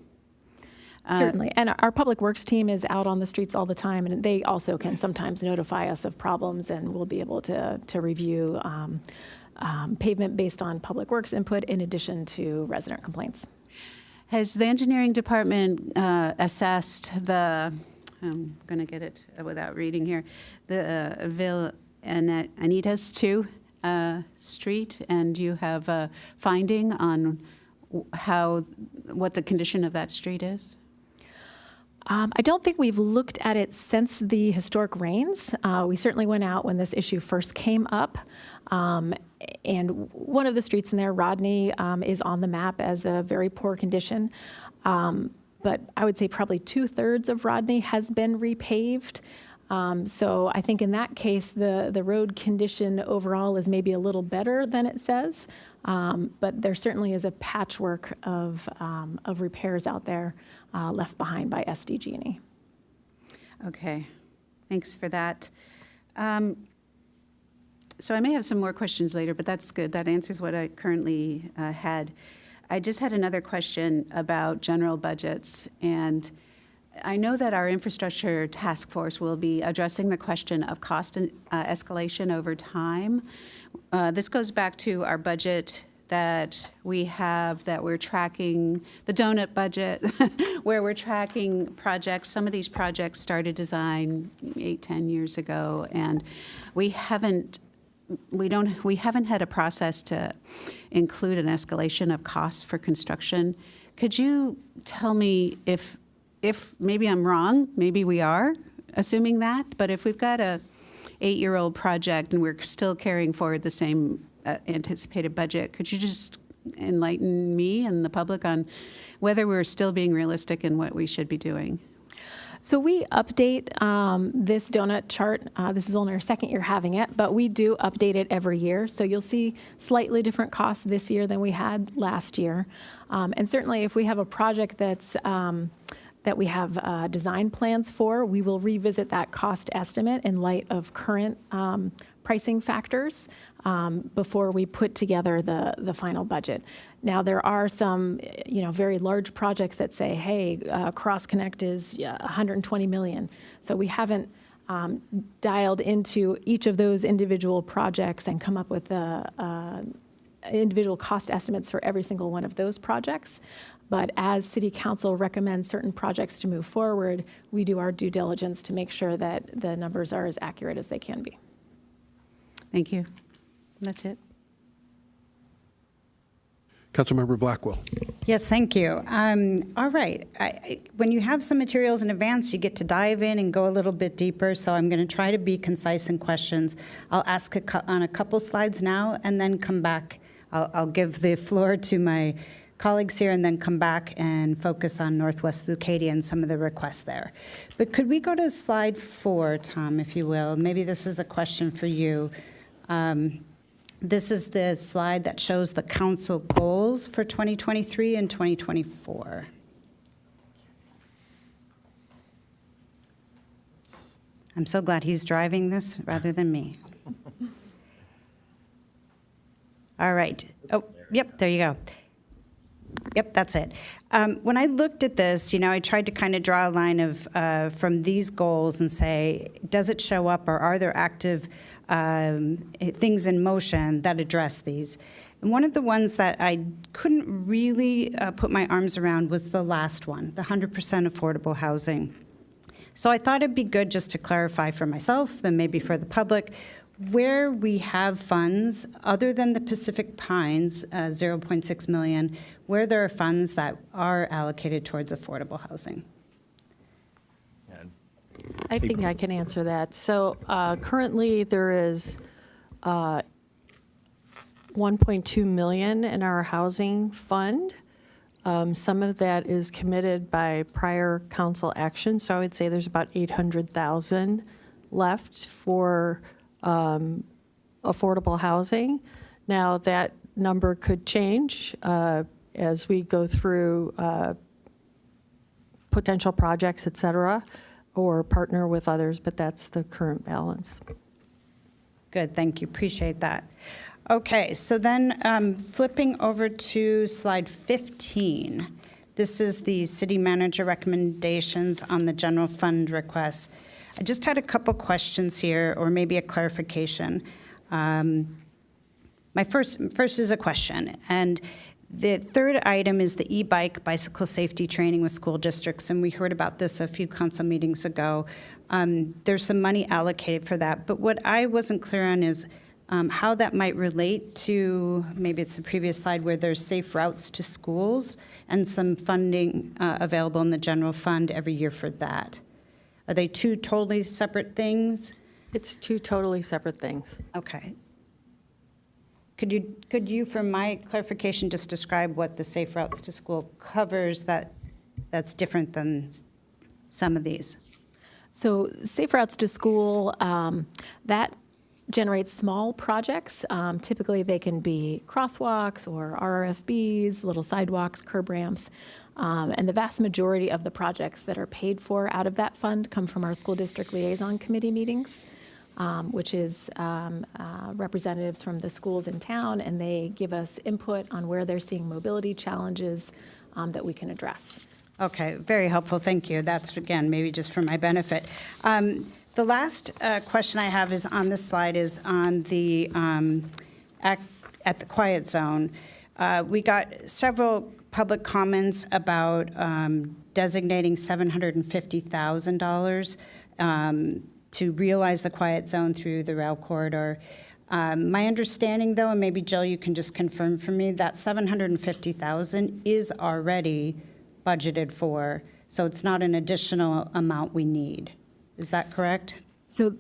Certainly. And our public works team is out on the streets all the time, and they also can sometimes notify us of problems, and we'll be able to review pavement based on public works input in addition to resident complaints. Has the engineering department assessed I'm going to get it without reading here, the Encinitas 2 street, and you have a finding on what the condition of that street is? I don't think we've looked at it since the historic rains. We certainly went out when this issue first came up. And one of the streets in there, Rodney, is on the map as a very poor condition. But I would say probably 2/3 of Rodney has been repaved. So I think in that case, the road condition overall is maybe a little better than it says. But there certainly is a patchwork of repairs out there left behind by SDG&E. Okay, thanks for that. So I may have some more questions later, but that's good. That answers what I currently had. I just had another question about general budgets, and I know that our infrastructure task force will be addressing the question of cost escalation over time. This goes back to our budget that we have that we're tracking, the donut budget, where we're tracking projects. Some of these projects started design 8-10 years ago, and we haven't had a process to include an escalation of costs for construction. Could you tell me if maybe I'm wrong, maybe we are assuming that, but if we've got a 8-year-old project and we're still carrying forward the same anticipated budget, could you just enlighten me and the public on whether we're still being realistic in what we should be doing? So we update this donut chart. This is only our second year having it, but we do update it every year. So you'll see slightly different costs this year than we had last year. And certainly if we have a project that we have design plans for, we will revisit that cost estimate in light of current pricing factors before we put together the final budget. Now, there are some, very large projects that say, hey, Cross Connect is $120 million. So we haven't dialed into each of those individual projects and come up with individual cost estimates for every single one of those projects. But as City Council recommends certain projects to move forward, we do our due diligence to make sure that the numbers are as accurate as they can be. Thank you. That's it. Councilmember Blackwell. Yes, thank you. All right. When you have some materials in advance, you get to dive in and go a little bit deeper, so I'm going to try to be concise in questions. I'll ask on a couple slides now and then come back. I'll give the floor to my colleagues here and then come back and focus on Northwest Leucadia and some of the requests there. But could we go to slide 4, Tom, if you will? Maybe this is a question for you. This is the slide that shows the council goals for 2023 and 2024. I'm so glad he's driving this rather than me. All right. Oh, yep, there you go. Yep, that's it. When I looked at this, I tried to kind of draw a line of from these goals and say, does it show up or are there active things in motion that address these? And one of the ones that I couldn't really put my arms around was the last one, the 100% affordable housing. So I thought it'd be good just to clarify for myself and maybe for the public where we have funds other than the Pacific Pines, 0.6 million, where there are funds that are allocated towards affordable housing. I think I can answer that. So currently there is 1.2 million in our housing fund. Some of that is committed by prior council action. So I would say there's about 800,000 left for affordable housing. Now that number could change as we go through potential projects, et cetera, or partner with others, but that's the current balance. Good, thank you, appreciate that. Okay, so then flipping over to slide 15. This is the city manager recommendations on the general fund requests. I just had a couple questions here, or maybe a clarification. My first is a question, and the third item is the e-bike bicycle safety training with school districts, and we heard about this a few council meetings ago. There's some money allocated for that, but what I wasn't clear on is how that might relate to, maybe it's the previous slide where there's safe routes to schools and some funding available in the general fund every year for that. Are they two totally separate things? It's two totally separate things. Okay. Could you, for my clarification, just describe what the Safe Routes to School covers that's different than some of these? So Safe Routes to School, that generates small projects. Typically, they can be crosswalks or RRFBs, little sidewalks, curb ramps. And the vast majority of the projects that are paid for out of that fund come from our school district liaison committee meetings, which is representatives from the schools in town, and they give us input on where they're seeing mobility challenges that we can address. Okay, very helpful, thank you. That's, again, maybe just for my benefit. The last question I have is on this slide is on the, at the quiet zone. We got several public comments about designating $750,000 to realize the quiet zone through the rail corridor. My understanding, though, and maybe Jill, you can just confirm for me, that $750,000 is already budgeted for, so it's not an additional amount we need. Is that correct? So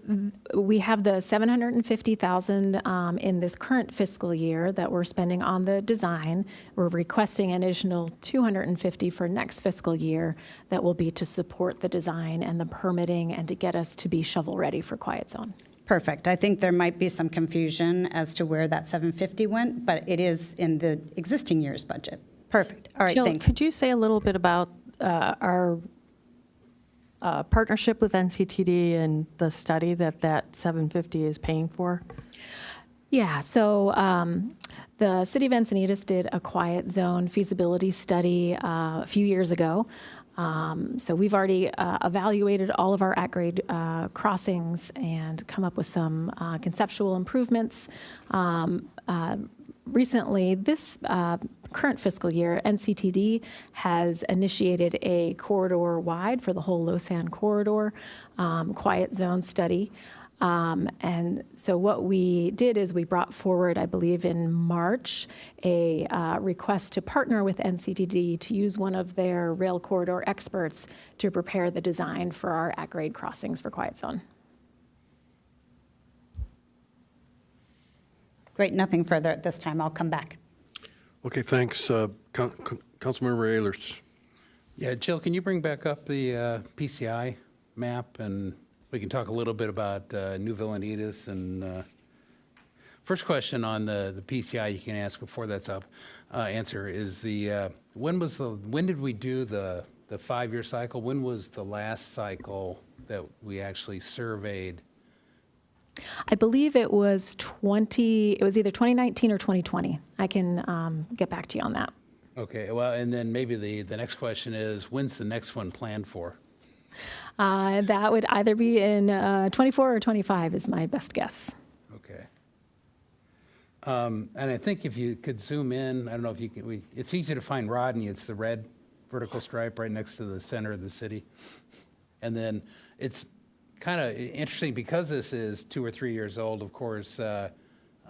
we have the $750,000 in this current fiscal year that we're spending on the design. We're requesting an additional $250 for next fiscal year that will be to support the design and the permitting and to get us to be shovel-ready for Quiet Zone. Perfect. I think there might be some confusion as to where that $750 went, but it is in the existing year's budget. Perfect. All right, Jill, thanks. could you say a little bit about our partnership with NCTD and the study that $750 is paying for? Yeah, so the City of Encinitas did a quiet zone feasibility study a few years ago. So we've already evaluated all of our at-grade crossings and come up with some conceptual improvements. Recently, this current fiscal year, NCTD has initiated a corridor-wide for the whole Lausanne corridor quiet zone study. And so what we did is we brought forward, I believe in March, a request to partner with NCDD to use one of their rail corridor experts to prepare the design for our at-grade crossings for Quiet Zone. Great, nothing further at this time. I'll come back. Okay, thanks. Councilmember Ehlers. Yeah, Jill, can you bring back up the PCI map, and we can talk a little bit about New Encinitas and first question on the PCI you can ask before that's up. Answer is when did we do the 5-year cycle? When was the last cycle that we actually surveyed? I believe it was either 2019 or 2020. I can get back to you on that. Okay, well, and then maybe the next question is, when's the next one planned for? That would either be in 24 or 25 is my best guess. Okay. And I think if you could zoom in, I don't know if you can, it's easy to find Rodney. It's the red vertical stripe right next to the center of the city. And then it's kind of interesting because this is 2 or 3 years old, of course, as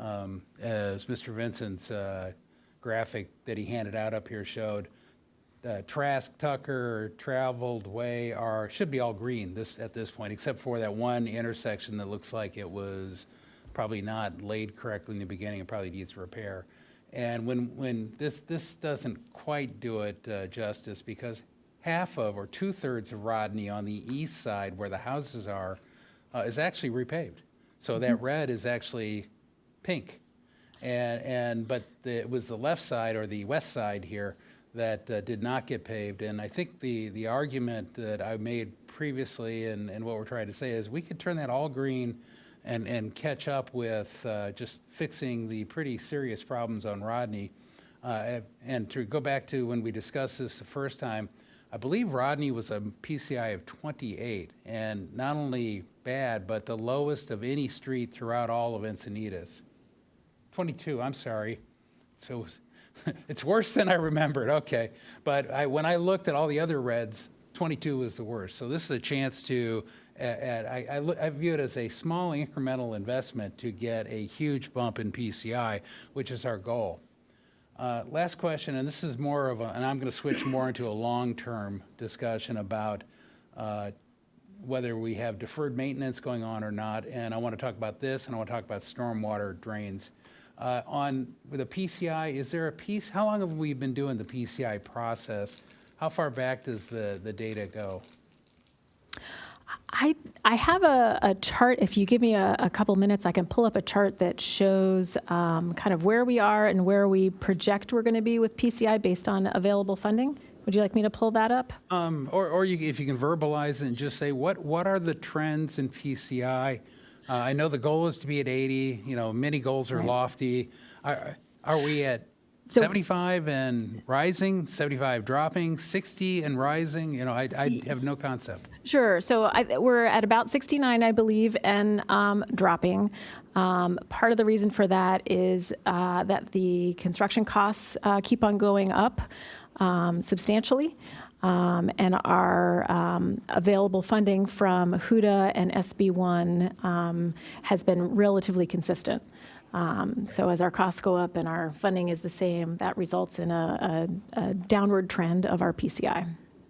Mr. Vincent's graphic that he handed out up here showed, Trask, Tucker, Traveled Way should be all green at this point, except for that one intersection that looks like it was probably not laid correctly in the beginning. It probably needs repair. And when this doesn't quite do it justice, because half of or 2/3 of Rodney on the east side where the houses are is actually repaved. So that red is actually pink. But it was the left side or the west side here that did not get paved. And I think the argument that I made previously and what we're trying to say is we could turn that all green and catch up with just fixing the pretty serious problems on Rodney. And to go back to when we discussed this the first time, I believe Rodney was a PCI of 28, and not only bad, but the lowest of any street throughout all of Encinitas. 22, I'm sorry. So it's worse than I remembered, okay. But when I looked at all the other reds, 22 was the worst. So this is a chance to, I view it as a small incremental investment to get a huge bump in PCI, which is our goal. Last question, and this is more of and I'm going to switch more into a long-term discussion about whether we have deferred maintenance going on or not. And I want to talk about this, and I want to talk about stormwater drains. On the PCI, is there a piece? How long have we been doing the PCI process? How far back does the data go? I have a chart. If you give me a couple minutes, I can pull up a chart that shows kind of where we are and where we project we're going to be with PCI based on available funding. Would you like me to pull that up? If you can verbalize it and just say, what are the trends in PCI? I know the goal is to be at 80. Many goals are lofty. Are we at 75 and rising, 75 dropping, 60 and rising? I have no concept. Sure. So we're at about 69, I believe, and dropping. Part of the reason for that is that the construction costs keep on going up substantially. And our available funding from HUDA and SB1 has been relatively consistent. So as our costs go up and our funding is the same, that results in a downward trend of our PCI.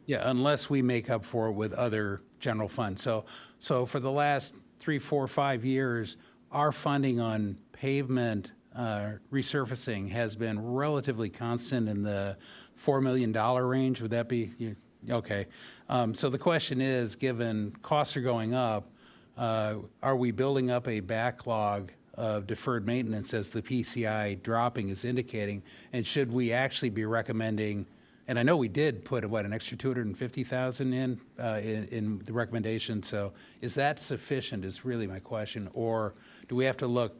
Yeah, unless we make up for it with other general funds. So for the last 3, 4, 5 years, our funding on pavement resurfacing has been relatively constant in the $4 million range. Would that be okay? So the question is, given costs are going up, are we building up a backlog of deferred maintenance as the PCI dropping is indicating? And should we actually be recommending? And I know we did put an extra $250,000 in the recommendation. So is that sufficient? Is really my question, or do we have to look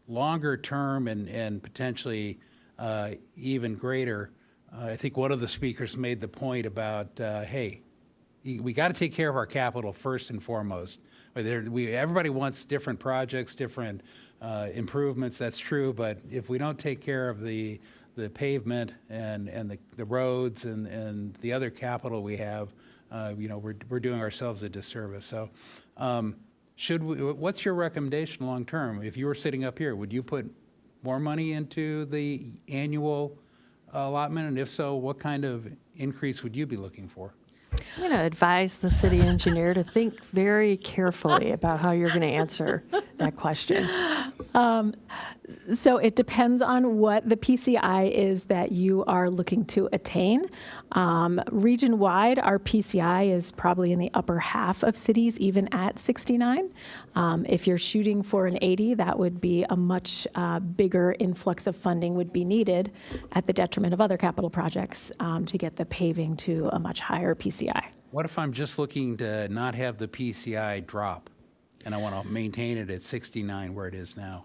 longer term and potentially even greater? I think one of the speakers made the point about, hey, we got to take care of our capital first and foremost. Everybody wants different projects, different improvements. That's true, but if we don't take care of the pavement and the roads and the other capital we have, we're doing ourselves a disservice. So, what's your recommendation long-term? If you were sitting up here, would you put more money into the annual allotment? And if so, what kind of increase would you be looking for? I'm going to advise the city engineer to think very carefully about how you're going to answer that question. So it depends on what the PCI is that you are looking to attain. Region-wide, our PCI is probably in the upper half of cities, even at 69. If you're shooting for an 80, that would be a much bigger influx of funding would be needed at the detriment of other capital projects to get the paving to a much higher PCI. What if I'm just looking to not have the PCI drop, and I want to maintain it at 69 where it is now?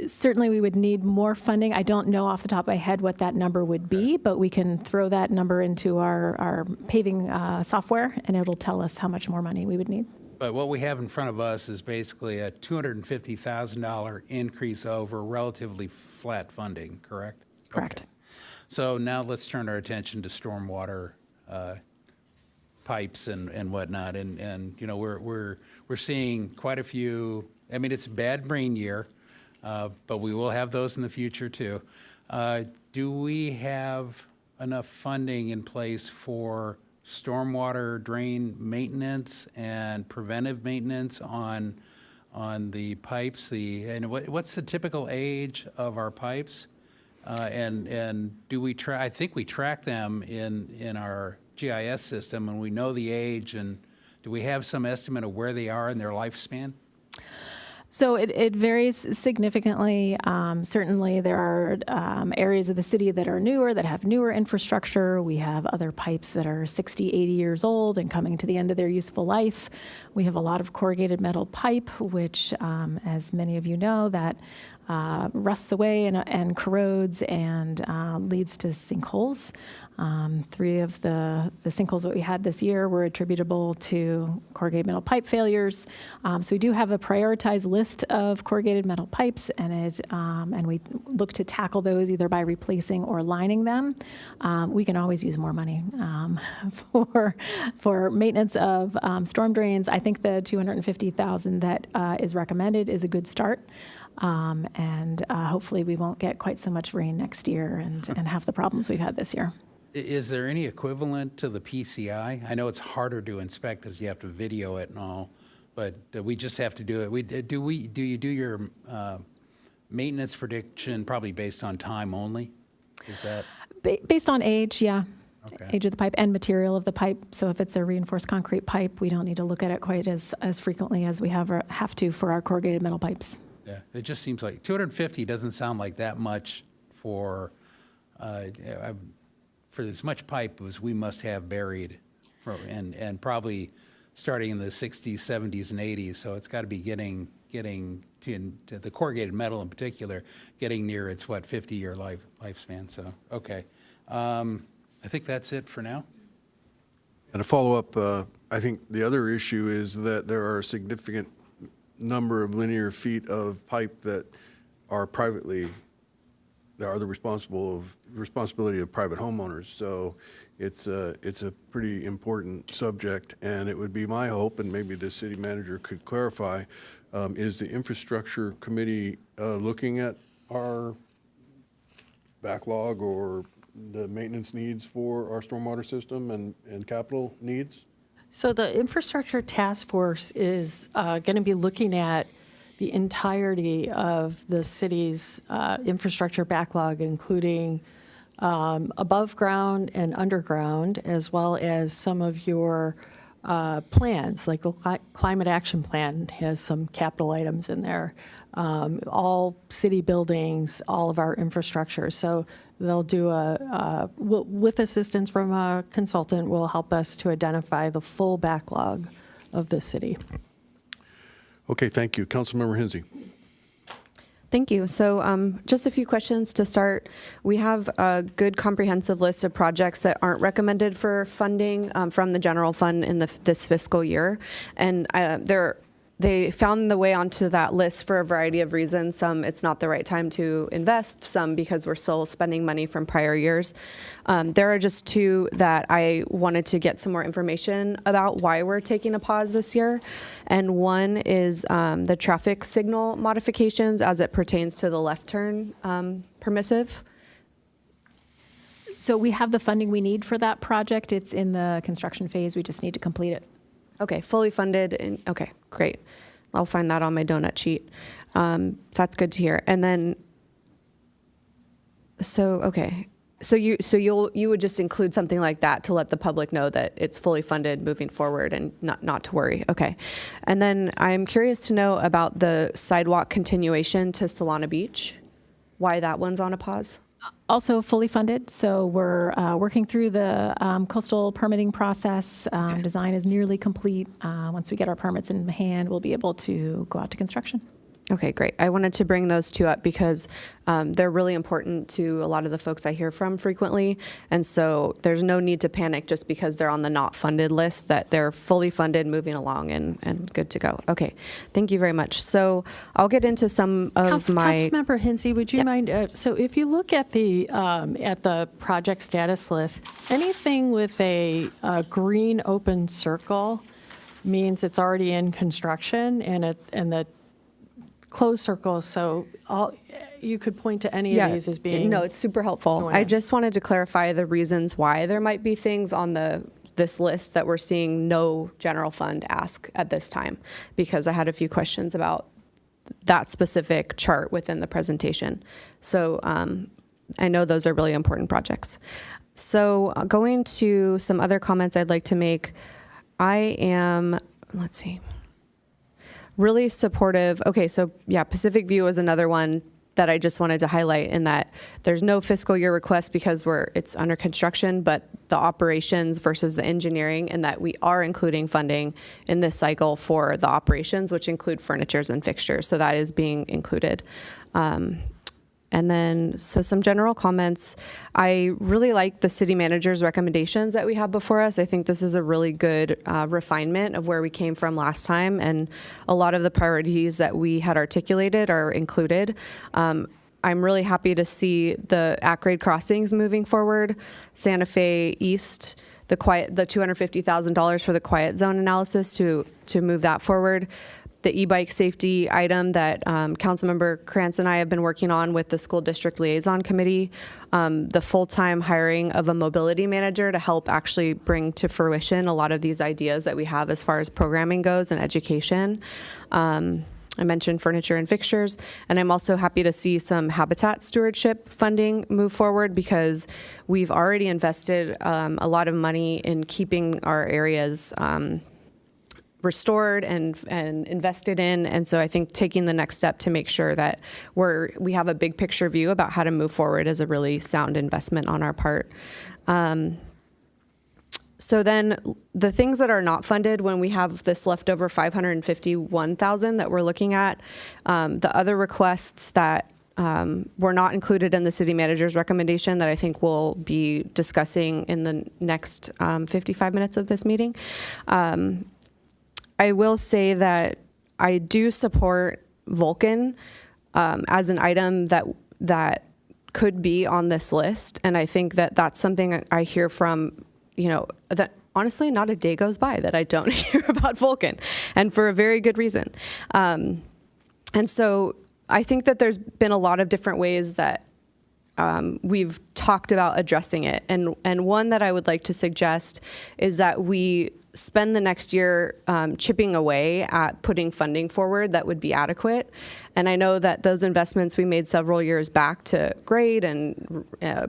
Certainly, we would need more funding. I don't know off the top of my head what that number would be, but we can throw that number into our paving software, and it'll tell us how much more money we would need. But what we have in front of us is basically a $250,000 increase over relatively flat funding, correct? Correct. Okay. So now let's turn our attention to stormwater pipes and whatnot. And you know, we're seeing quite a few. I mean, it's a bad rain year, but we will have those in the future too. Do we have enough funding in place for stormwater drain maintenance and preventive maintenance on the pipes? And what's the typical age of our pipes? And do we track? I think we track them in our GIS system, and we know the age. And do we have some estimate of where they are in their lifespan? So it varies significantly. Certainly, there are areas of the city that are newer, that have newer infrastructure. We have other pipes that are 60, 80 years old and coming to the end of their useful life. We have a lot of corrugated metal pipe, which, as many of you know, that rusts away and corrodes and leads to sinkholes. 3 of the sinkholes that we had this year were attributable to corrugated metal pipe failures. So we do have a prioritized list of corrugated metal pipes, and we look to tackle those either by replacing or lining them. We can always use more money for maintenance of storm drains. I think the $250,000 that is recommended is a good start. And hopefully we won't get quite so much rain next year and have the problems we've had this year. Is there any equivalent to the PCI? I know it's harder to inspect because you have to video it and all, but we just have to do it. Do you do your maintenance prediction probably based on time only? Is that? Based on age, yeah. Okay. Age of the pipe and material of the pipe. So if it's a reinforced concrete pipe, we don't need to look at it quite as frequently as we have to for our corrugated metal pipes. Yeah, it just seems like 250 doesn't sound like that much for as much pipe as we must have buried, and probably starting in the 60s, 70s, and 80s. So it's got to be getting to the corrugated metal in particular, getting near its 50-year lifespan. So okay, I think that's it for now. And a follow-up, I think the other issue is that there are a significant number of linear feet of pipe that are the responsibility of private homeowners. So it's a pretty important subject, and it would be my hope, and maybe the city manager could clarify, is the infrastructure committee looking at our backlog or the maintenance needs for our stormwater system and capital needs? So the infrastructure task force is going to be looking at the entirety of the city's infrastructure backlog, including above ground and underground, as well as some of your plans, like the Climate Action Plan has some capital items in there. All city buildings, all of our infrastructure. So they'll do with assistance from a consultant, will help us to identify the full backlog of the city. Okay, thank you. Councilmember Hensy. Thank you. So just a few questions to start. We have a good comprehensive list of projects that aren't recommended for funding from the general fund in this fiscal year. And there they found the way onto that list for a variety of reasons. Some, it's not the right time to invest, some because we're still spending money from prior years. There are just two that I wanted to get some more information about why we're taking a pause this year. And one is the traffic signal modifications as it pertains to the left turn permissive. So we have the funding we need for that project. It's in the construction phase. We just need to complete it. Okay, fully funded, and okay, great. I'll find that on my donut sheet. That's good to hear. And then, so you would just include something like that to let the public know that it's fully funded moving forward and not to worry. Okay, and then I'm curious to know about the sidewalk continuation to Solana Beach. Why that one's on a pause? Also fully funded, so we're working through the coastal permitting process. Design is nearly complete. Once we get our permits in hand, we'll be able to go out to construction. Okay, great. I wanted to bring those two up because they're really important to a lot of the folks I hear from frequently. And so there's no need to panic just because they're on the not funded list, that they're fully funded, moving along, and good to go. Okay, thank you very much. So I'll get into some of my... Councilmember Hinsey, would you Yep. mind, so if you look at the project status list, anything with a green open circle means it's already in construction, and the closed circles, so you could point to any of these as being... No, it's super helpful. going I on. just wanted to clarify the reasons why there might be things on this list that we're seeing no general fund ask at this time, because I had a few questions about that specific chart within the presentation. So I know those are really important projects. So going to some other comments I'd like to make, I am, let's see, really supportive. Okay, so yeah, Pacific View is another one that I just wanted to highlight, in that there's no fiscal year request because it's under construction, but the operations versus the engineering, and that we are including funding in this cycle for the operations, which include furnitures and fixtures. So that is being included. And then, so some general comments. I really like the city manager's recommendations that we have before us. I think this is a really good refinement of where we came from last time, and a lot of the priorities that we had articulated are included. I'm really happy to see the at-grade crossings moving forward, Santa Fe East, the $250,000 for the quiet zone analysis to move that forward. The e-bike safety item that Councilmember Krantz and I have been working on with the school district liaison committee, the full-time hiring of a mobility manager to help actually bring to fruition a lot of these ideas that we have as far as programming goes and education. I mentioned furniture and fixtures, and I'm also happy to see some habitat stewardship funding move forward, because we've already invested a lot of money in keeping our areas restored and invested in. And so I think taking the next step to make sure that we have a big picture view about how to move forward is a really sound investment on our part. So then the things that are not funded, when we have this leftover $551,000 that we're looking at, the other requests that were not included in the city manager's recommendation that I think we'll be discussing in the next 55 minutes of this meeting. I will say that I do support Vulcan as an item that could be on this list, and I think that that's something I hear from, that honestly not a day goes by that I don't hear about Vulcan, and for a very good reason. And so I think that there's been a lot of different ways that we've talked about addressing it, and one that I would like to suggest is that we spend the next year chipping away at putting funding forward that would be adequate. And I know that those investments we made several years back to grade and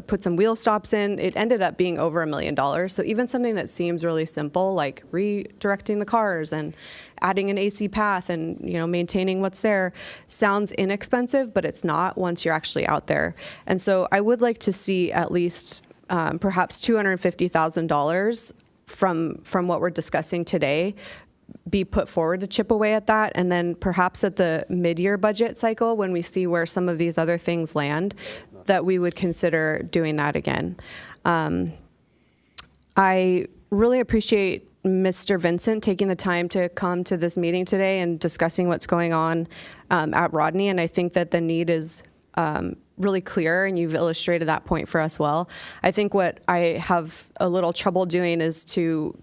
put some wheel stops in, it ended up being over $1 million. So even something that seems really simple, like redirecting the cars and adding an AC path and maintaining what's there, sounds inexpensive, but it's not once you're actually out there. And so I would like to see at least perhaps $250,000 from what we're discussing today be put forward to chip away at that. And then perhaps at the mid-year budget cycle, when we see where some of these other things land, that we would consider doing that again. I really appreciate Mr. Vincent taking the time to come to this meeting today and discussing what's going on at Rodney. And I think that the need is really clear, and you've illustrated that point for us well. I think what I have a little trouble doing is to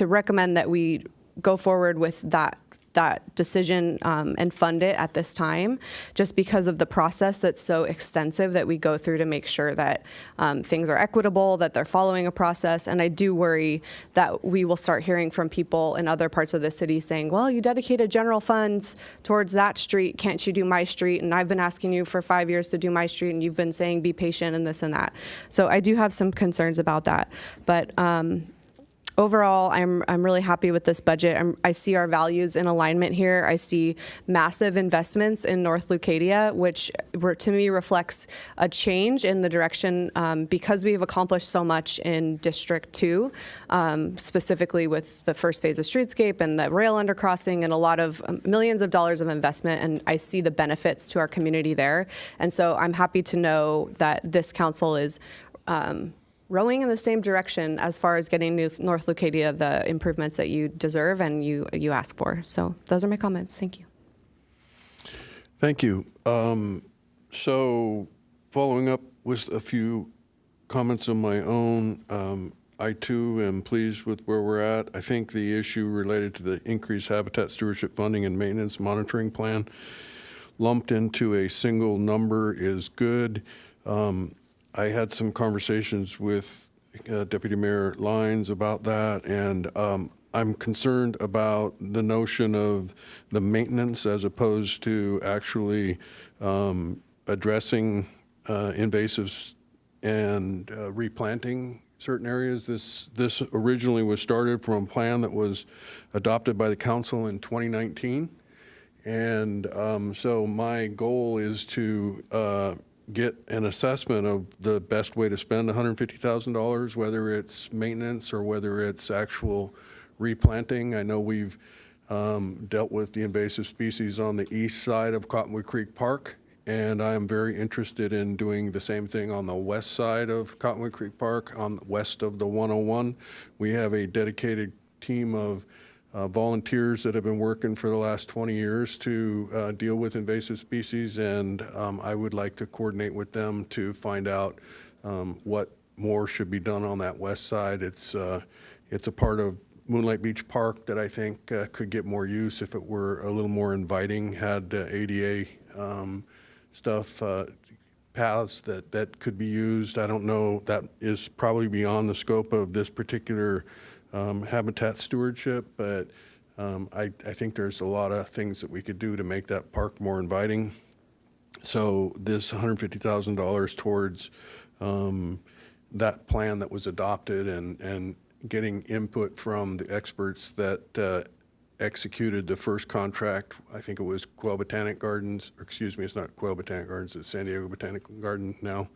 recommend that we go forward with that decision and fund it at this time, just because of the process that's so extensive that we go through to make sure that things are equitable, that they're following a process. And I do worry that we will start hearing from people in other parts of the city saying, well, you dedicated general funds towards that street, can't you do my street? And I've been asking you for 5 years to do my street, and you've been saying be patient and this and that. So I do have some concerns about that. But overall, I'm really happy with this budget. I see our values in alignment here. I see massive investments in North Leucadia, which to me reflects a change in the direction because we have accomplished so much in District 2, specifically with the first phase of streetscape and the rail undercrossing and a lot of millions of dollars of investment. And I see the benefits to our community there. And so I'm happy to know that this council is rowing in the same direction as far as getting North Leucadia the improvements that you deserve and you ask for. So those are my comments. Thank you. Thank you. So following up with a few comments of my own, I too am pleased with where we're at. I think the issue related to the increased habitat stewardship funding and maintenance monitoring plan lumped into a single number is good. I had some conversations with Deputy Mayor Lyons about that, and I'm concerned about the notion of the maintenance as opposed to actually addressing invasives and replanting certain areas. This originally was started from a plan that was adopted by the council in 2019, and so my goal is to get an assessment of the best way to spend $150,000, whether it's maintenance or whether it's actual replanting. I know we've dealt with the invasive species on the east side of Cottonwood Creek Park, and I am very interested in doing the same thing on the west side of Cottonwood Creek Park, on west of the 101. We have a dedicated team of volunteers that have been working for the last 20 years to deal with invasive species, and I would like to coordinate with them to find out what more should be done on that west side. It's a part of Moonlight Beach Park that I think could get more use if it were a little more inviting, had ADA stuff, paths that could be used. I don't know, that is probably beyond the scope of this particular habitat stewardship, but I think there's a lot of things that we could do to make that park more inviting. So this $150,000 towards that plan that was adopted and getting input from the experts that executed the first contract. I think it was Quail Botanic Gardens, or excuse me, it's not Quail Botanic Gardens, it's San Diego Botanical Garden now.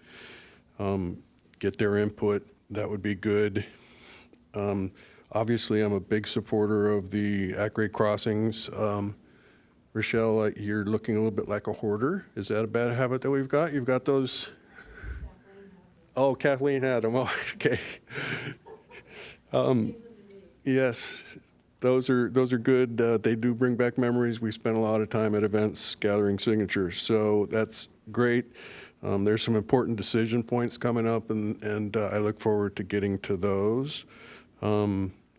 Get their input, that would be good. Obviously, I'm a big supporter of the at-grade crossings. Rochelle, you're looking a little bit like a hoarder. Is that a bad habit that we've got? You've got those? Oh, Kathleen had them. Oh, okay. Yes, those are good. They do bring back memories. We spent a lot of time at events gathering signatures, so that's great. There's some important decision points coming up, and I look forward to getting to those.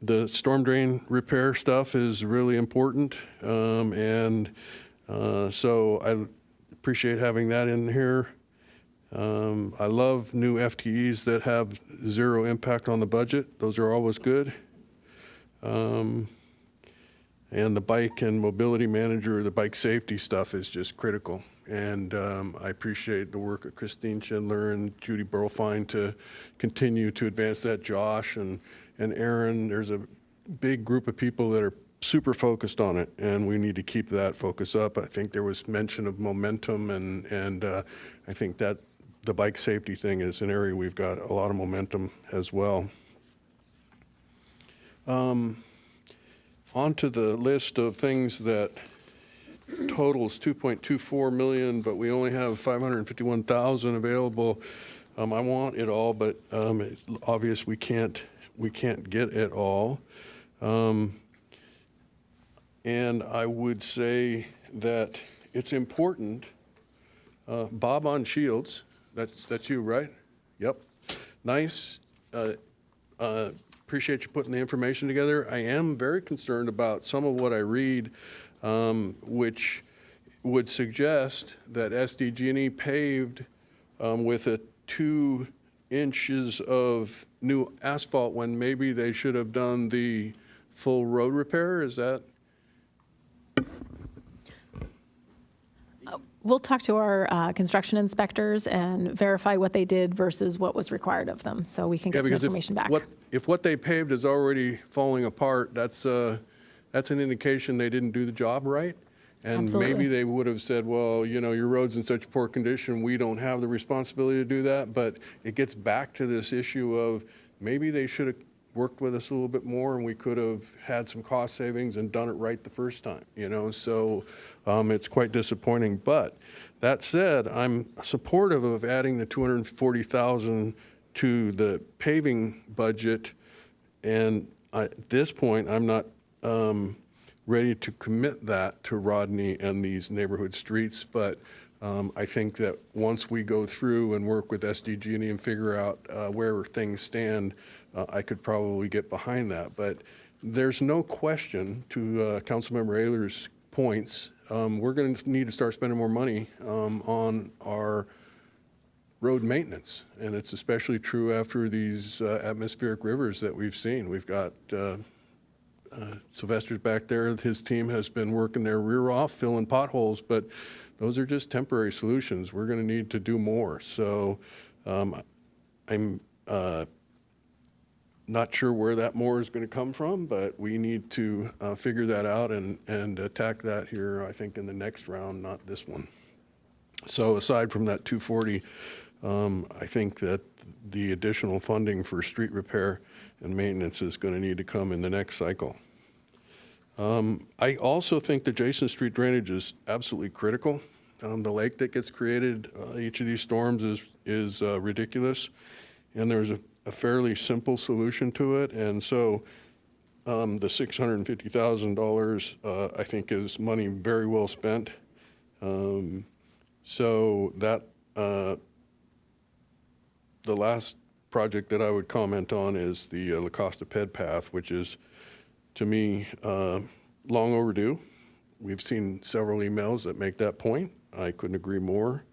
The storm drain repair stuff is really important, and so I appreciate having that in here. I love new FTEs that have zero impact on the budget. Those are always good. And the bike and mobility manager, the bike safety stuff is just critical. And I appreciate the work of Christine Schindler and Judy Burlfine to continue to advance that. Josh and Aaron, there's a big group of people that are super focused on it, and we need to keep that focus up. I think there was mention of momentum, and I think that the bike safety thing is an area we've got a lot of momentum as well. On to the list of things that totals $2.24 million, but we only have $551,000 available. I want it all, but it's obvious we can't get it all. And I would say that it's important, Bob on Shields, that's you, right? Yep. Nice. Appreciate you putting the information together. I am very concerned about some of what I read, which would suggest that SDG&E paved with a 2 inches of new asphalt when maybe they should have done the full road repair. Is that? We'll talk to our construction inspectors and verify what they did versus what was required of them, so we can get some information back. If what they paved is already falling apart, that's an indication they didn't do the job right. And Absolutely. maybe they would have said, well, you know, your road's in such poor condition, we don't have the responsibility to do that. But it gets back to this issue of maybe they should have worked with us a little bit more and we could have had some cost savings and done it right the first time, you know? So it's quite disappointing. But that said, I'm supportive of adding the $240,000 to the paving budget. And at this point, I'm not ready to commit that to Rodney and these neighborhood streets. But I think that once we go through and work with SDG&E and figure out where things stand, I could probably get behind that. But there's no question, to Councilmember Ayler's points, we're going to need to start spending more money on our road maintenance. And it's especially true after these atmospheric rivers that we've seen. We've got Sylvester's back there. His team has been working their rear off, filling potholes, but those are just temporary solutions. We're going to need to do more. So I'm not sure where that more is going to come from, but we need to figure that out and attack that here, I think, in the next round, not this one. So aside from that 240, I think that the additional funding for street repair and maintenance is going to need to come in the next cycle. I also think the Jason Street drainage is absolutely critical. The lake that gets created each of these storms is ridiculous, and there's a fairly simple solution to it. And so the $650,000 I think is money very well spent. So that the last project that I would comment on is the La Costa Ped Path, which is, to me, long overdue. We've seen several emails that make that point. I couldn't agree more.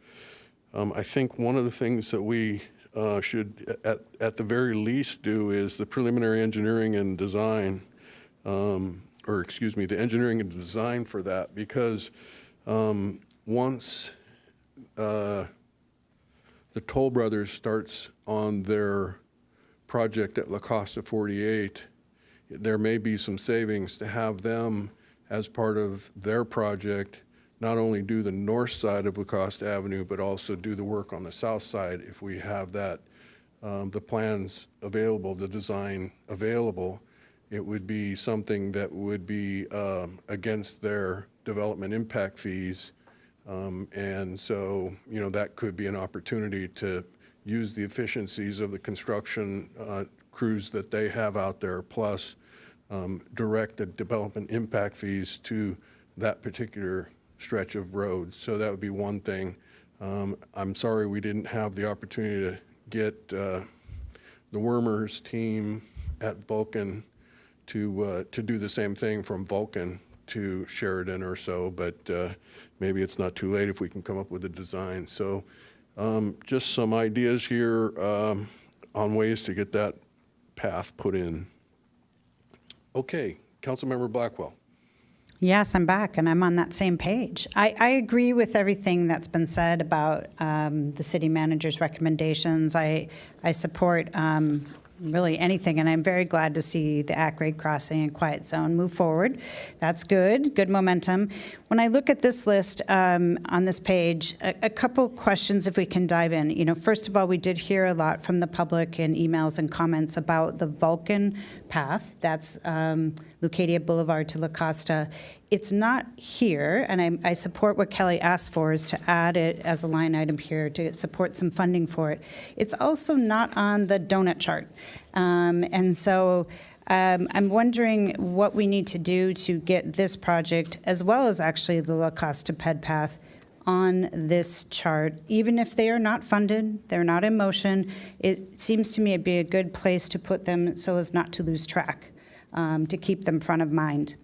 I think one of the things that we should, at the very least, do is the preliminary engineering and design, or excuse me, the engineering and design for that, because once the Toll Brothers starts on their project at La Costa 48, there may be some savings to have them as part of their project, not only do the north side of La Costa Avenue, but also do the work on the south side if we have that, the plans available, the design available. It would be something that would be against their development impact fees. And so, you know, that could be an opportunity to use the efficiencies of the construction crews that they have out there, plus direct the development impact fees to that particular stretch of road. So that would be one thing. I'm sorry we didn't have the opportunity to get the Wormers team at Vulcan to do the same thing from Vulcan to Sheridan or so, but maybe it's not too late if we can come up with a design. So just some ideas here on ways to get that path put in. Okay, Councilmember Blackwell. Yes, I'm back, and I'm on that same page. I agree with everything that's been said about the city manager's recommendations. I support really anything, and I'm very glad to see the at-grade crossing and quiet zone move forward. That's good momentum. When I look at this list on this page, a couple questions if we can dive in. You know, first of all, we did hear a lot from the public in emails and comments about the Vulcan path. That's Leucadia Boulevard to La Costa. It's not here, and I support what Kelly asked for, is to add it as a line item here to support some funding for it. It's also not on the donut chart. And so I'm wondering what we need to do to get this project, as well as actually the La Costa Ped Path, on this chart. Even if they are not funded, they're not in motion, it seems to me it'd be a good place to put them so as not to lose track, to keep them front of mind,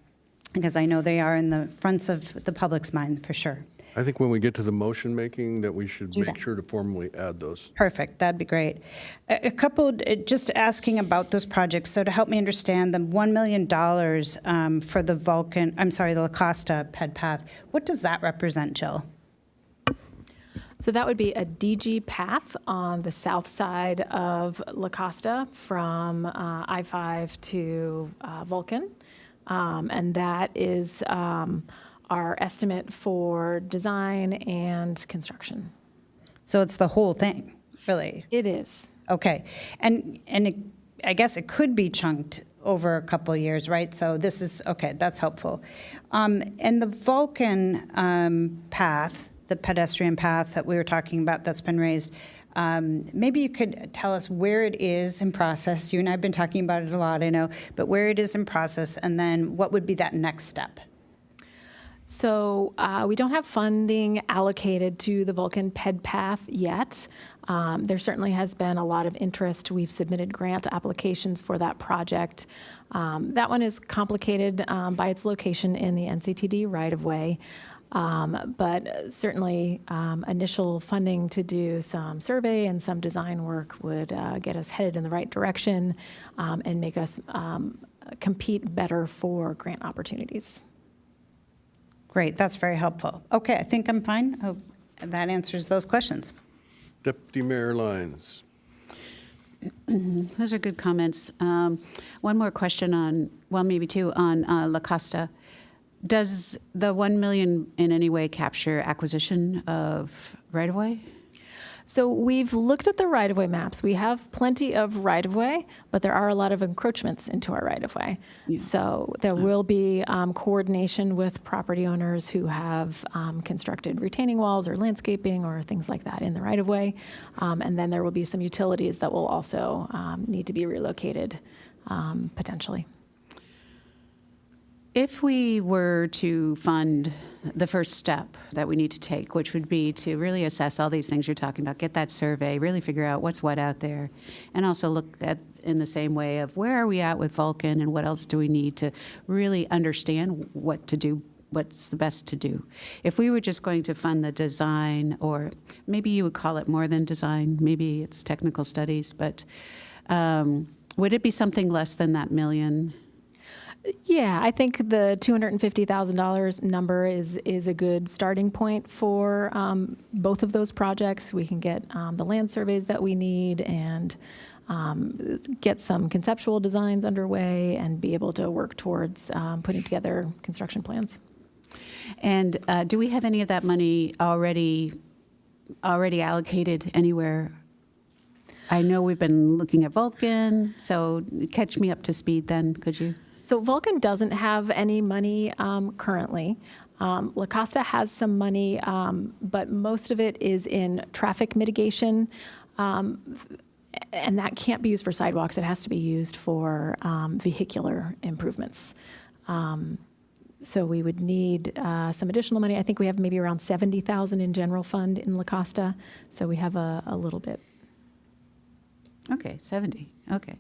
because I know they are in the fronts of the public's mind, for sure. I think when we get to the motion making, that we should Do make that. sure to formally add those. Perfect, that'd be great. A couple, just asking about those projects, so to help me understand, the $1 million for the the La Costa Ped Path, what does that represent, Jill? So that would be a DG path on the south side of La Costa from I-5 to Vulcan. And that is our estimate for design and construction. So it's the whole thing, really? It is. Okay, I guess it could be chunked over a couple of years, right? So this is, okay, that's helpful. And the Vulcan path, the pedestrian path that we were talking about that's been raised, maybe you could tell us where it is in process. You and I have been talking about it a lot, I know, but where it is in process, and then what would be that next step? So we don't have funding allocated to the Vulcan Ped Path yet. There certainly has been a lot of interest. We've submitted grant applications for that project. That one is complicated by its location in the NCTD right-of-way. But certainly initial funding to do some survey and some design work would get us headed in the right direction and make us compete better for grant opportunities. Great, that's very helpful. Okay, I think I'm fine. Oh, that answers those questions. Deputy Mayor Lyons. Those are good comments. One more question on, well, maybe two, on La Costa. Does the 1 million in any way capture acquisition of right-of-way? So we've looked at the right-of-way maps. We have plenty of right-of-way, but there are a lot of encroachments into our right-of-way. Yeah. So there will be coordination with property owners who have constructed retaining walls or landscaping or things like that in the right-of-way. And then there will be some utilities that will also need to be relocated potentially. If we were to fund the first step that we need to take, which would be to really assess all these things you're talking about, get that survey, really figure out what's what out there, and also look at in the same way of where are we at with Vulcan and what else do we need to really understand what to do, what's the best to do. If we were just going to fund the design, or maybe you would call it more than design, maybe it's technical studies, but would it be something less than that million? Yeah, I think the $250,000 number is a good starting point for both of those projects. We can get the land surveys that we need and get some conceptual designs underway and be able to work towards putting together construction plans. And do we have any of that money already allocated anywhere? I know we've been looking at Vulcan, so catch me up to speed then, could you? So Vulcan doesn't have any money currently. La Costa has some money, but most of it is in traffic mitigation, and that can't be used for sidewalks. It has to be used for vehicular improvements. So we would need some additional money. I think we have maybe around $70,000 in general fund in La Costa, so we have a little bit. Okay, 70, okay.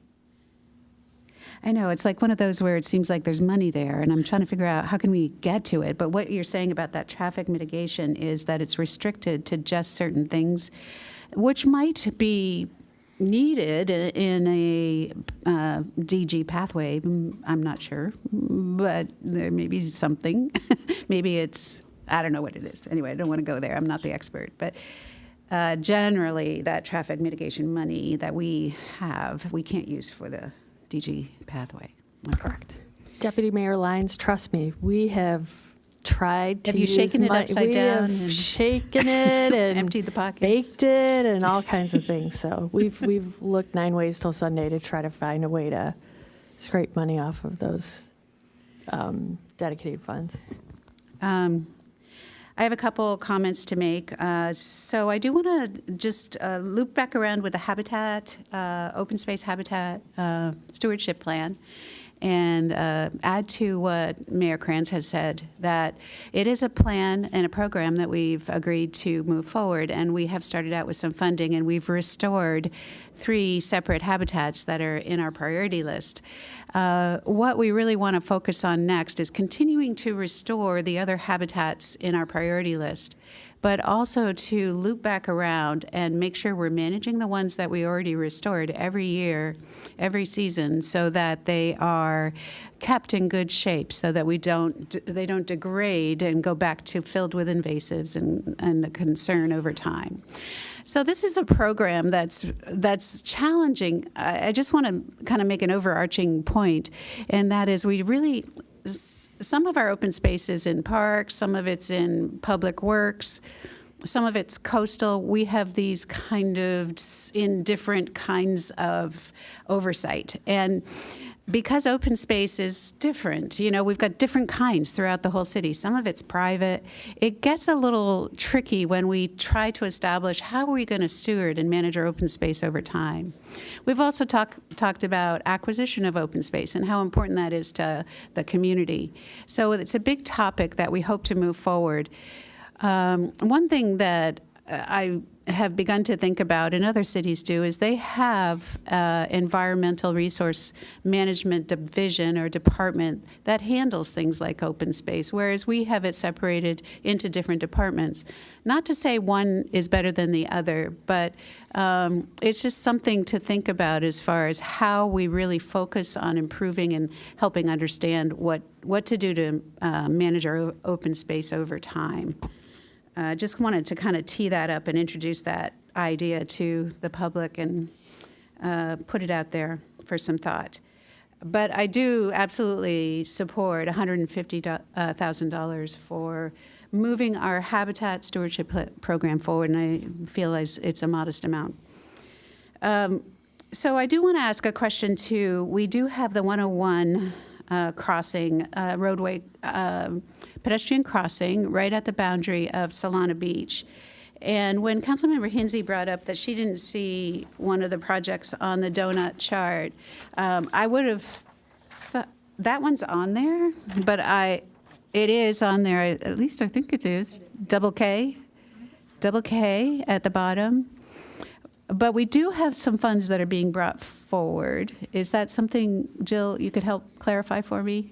I know, it's like one of those where it seems like there's money there, and I'm trying to figure out how can we get to it. But what you're saying about that traffic mitigation is that it's restricted to just certain things, which might be needed in a DG pathway. I'm not sure, but there may be something. Maybe it's, I don't know what it is. Anyway, I don't want to go there. I'm not the expert. But generally, that traffic mitigation money that we have, we can't use for the DG pathway. Correct. Deputy Mayor Lyons, trust me, we have tried to Have you use shaken it money- upside down We have and shaken it and emptied the pockets? baked it and all kinds of things. So we've looked 9 ways till Sunday to try to find a way to scrape money off of those dedicated funds. I have a couple comments to make. So I do want to just loop back around with the habitat, open space habitat stewardship plan, and add to what Mayor Kranz has said, that it is a plan and a program that we've agreed to move forward, and we have started out with some funding, and we've restored 3 separate habitats that are in our priority list. What we really want to focus on next is continuing to restore the other habitats in our priority list, but also to loop back around and make sure we're managing the ones that we already restored every year, every season, so that they are kept in good shape, so that they don't degrade and go back to filled with invasives and a concern over time. So this is a program that's challenging. I just want to kind of make an overarching point, and that is we really, some of our open spaces in parks, some of it's in public works, some of it's coastal. We have these kind of in different kinds of oversight. And because open space is different, we've got different kinds throughout the whole city. Some of it's private. It gets a little tricky when we try to establish how are we going to steward and manage our open space over time. We've also talked about acquisition of open space and how important that is to the community. So it's a big topic that we hope to move forward. One thing that I have begun to think about, and other cities do, is they have environmental resource management division or department that handles things like open space, whereas we have it separated into different departments. Not to say one is better than the other, but it's just something to think about as far as how we really focus on improving and helping understand what to do to manage our open space over time. Just wanted to kind of tee that up and introduce that idea to the public and put it out there for some thought. But I do absolutely support $150,000 for moving our habitat stewardship program forward, and I feel as it's a modest amount. So I do want to ask a question too. We do have the 101 crossing, roadway pedestrian crossing right at the boundary of Solana Beach. And when Councilmember Hinsey brought up that she didn't see one of the projects on the donut chart, I would have thought that one's on there, but it is on there, at least I think it is, double K at the bottom. But we do have some funds that are being brought forward. Is that something, Jill, you could help clarify for me?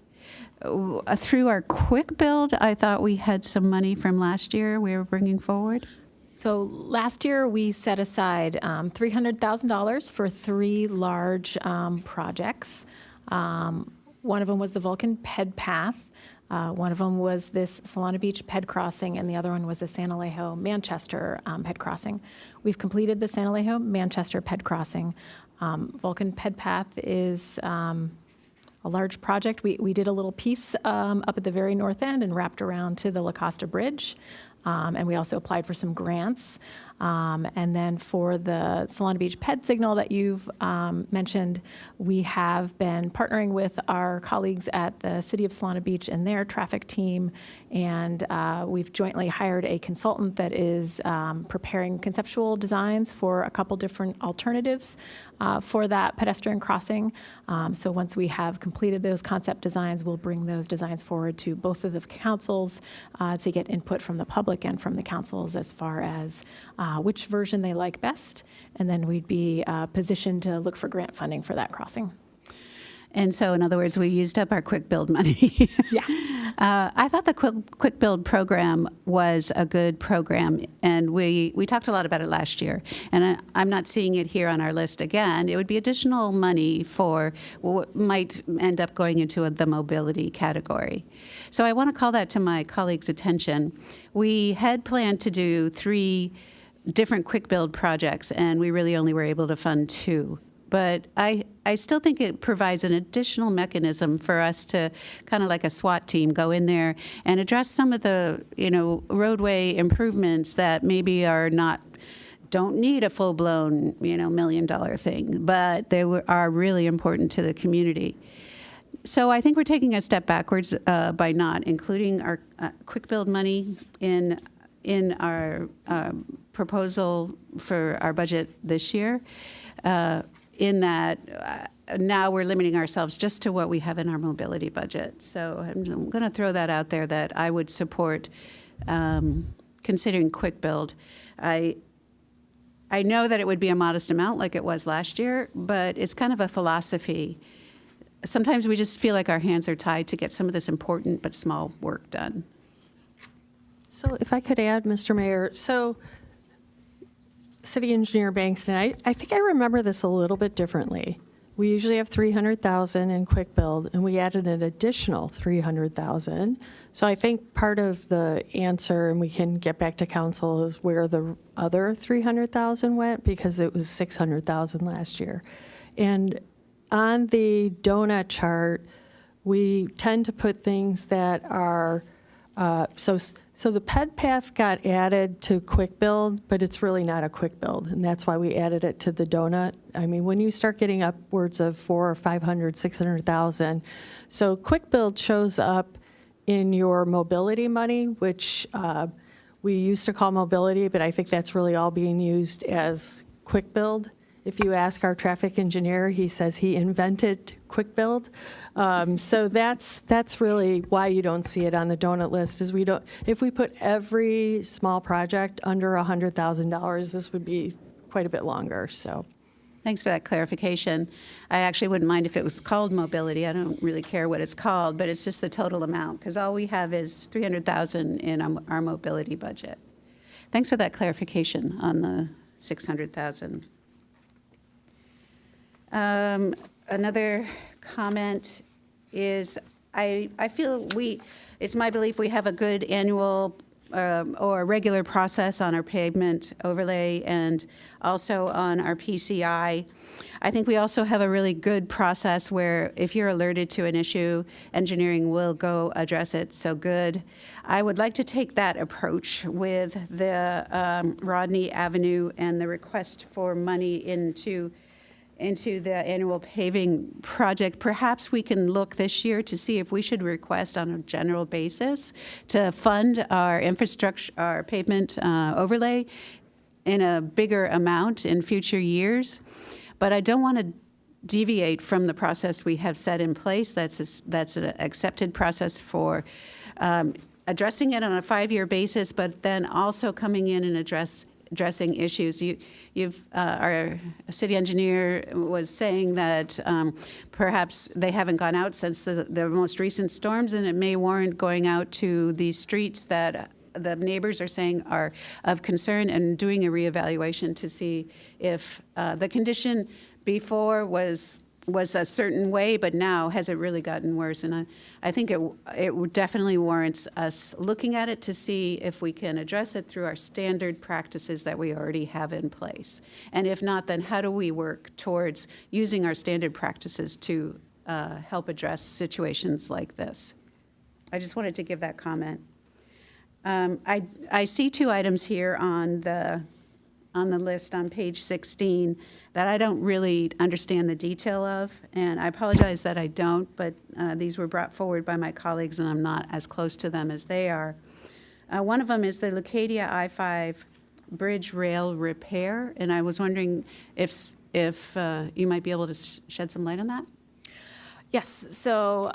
Through our quick build, I thought we had some money from last year we were bringing forward. So last year, we set aside $300,000 for 3 large projects. One of them was the Vulcan Ped Path. One of them was this Solana Beach Ped Crossing, and the other one was the San Alejo Manchester Ped Crossing. We've completed the San Alejo Manchester Ped Crossing. Vulcan Ped Path is a large project. We did a little piece up at the very north end and wrapped around to the La Costa Bridge. And we also applied for some grants. And then for the Solana Beach Ped Signal that you've mentioned, we have been partnering with our colleagues at the City of Solana Beach and their traffic team, and we've jointly hired a consultant that is preparing conceptual designs for a couple different alternatives for that pedestrian crossing. So once we have completed those concept designs, we'll bring those designs forward to both of the councils to get input from the public and from the councils as far as which version they like best, and then we'd be positioned to look for grant funding for that crossing. And so, in other words, we used up our quick build money. Yeah. I thought the quick build program was a good program, and we talked a lot about it last year. And I'm not seeing it here on our list again. It would be additional money for what might end up going into the mobility category. So I want to call that to my colleagues' attention. We had planned to do 3 different quick build projects, and we really only were able to fund 2. But I still think it provides an additional mechanism for us to kind of like a SWAT team go in there and address some of the, roadway improvements that maybe don't need a full-blown, $1 million thing, but they are really important to the community. So I think we're taking a step backwards by not including our quick build money in our proposal for our budget this year. In that now we're limiting ourselves just to what we have in our mobility budget. So I'm going to throw that out there that I would support considering quick build. I know that it would be a modest amount like it was last year, but it's kind of a philosophy. Sometimes we just feel like our hands are tied to get some of this important but small work done. So if I could add, Mr. Mayor, so City Engineer Bankston, I think I remember this a little bit differently. We usually have 300,000 in quick build, and we added an additional 300,000. So I think part of the answer, and we can get back to council, is where the other 300,000 went, because it was 600,000 last year. And on the donut chart, we tend to put things that are so the ped path got added to quick build, but it's really not a quick build, and that's why we added it to the donut. I mean, when you start getting upwards of 400 or 500, 600,000, so quick build shows up in your mobility money, which we used to call mobility, but I think that's really all being used as quick build. If you ask our traffic engineer, he says he invented quick build. So that's really why you don't see it on the donut list. Is we don't. If we put every small project under $100,000, this would be quite a bit longer. So, thanks for that clarification. I actually wouldn't mind if it was called mobility. I don't really care what it's called, but it's just the total amount, because all we have is 300,000 in our mobility budget. Thanks for that clarification on the 600,000. Another comment is I feel it's my belief we have a good annual or regular process on our pavement overlay and also on our PCI. I think we also have a really good process where if you're alerted to an issue, engineering will go address it. So good. I would like to take that approach with the Rodney Avenue and the request for money into the annual paving project. Perhaps we can look this year to see if we should request on a general basis to fund our infrastructure, our pavement overlay in a bigger amount in future years. But I don't want to deviate from the process we have set in place. That's an accepted process for addressing it on a 5-year basis, but then also coming in and addressing issues. Our city engineer was saying that perhaps they haven't gone out since the most recent storms, and it may warrant going out to these streets that the neighbors are saying are of concern and doing a reevaluation to see if the condition before was a certain way, but now has it really gotten worse? And I think it definitely warrants us looking at it to see if we can address it through our standard practices that we already have in place. And if not, then how do we work towards using our standard practices to help address situations like this? I just wanted to give that comment. I see 2 items here on the list on page 16 that I don't really understand the detail of, and I apologize that I don't, but these were brought forward by my colleagues and I'm not as close to them as they are. One of them is the Leucadia I-5 bridge rail repair, and I was wondering if you might be able to shed some light on that? Yes, so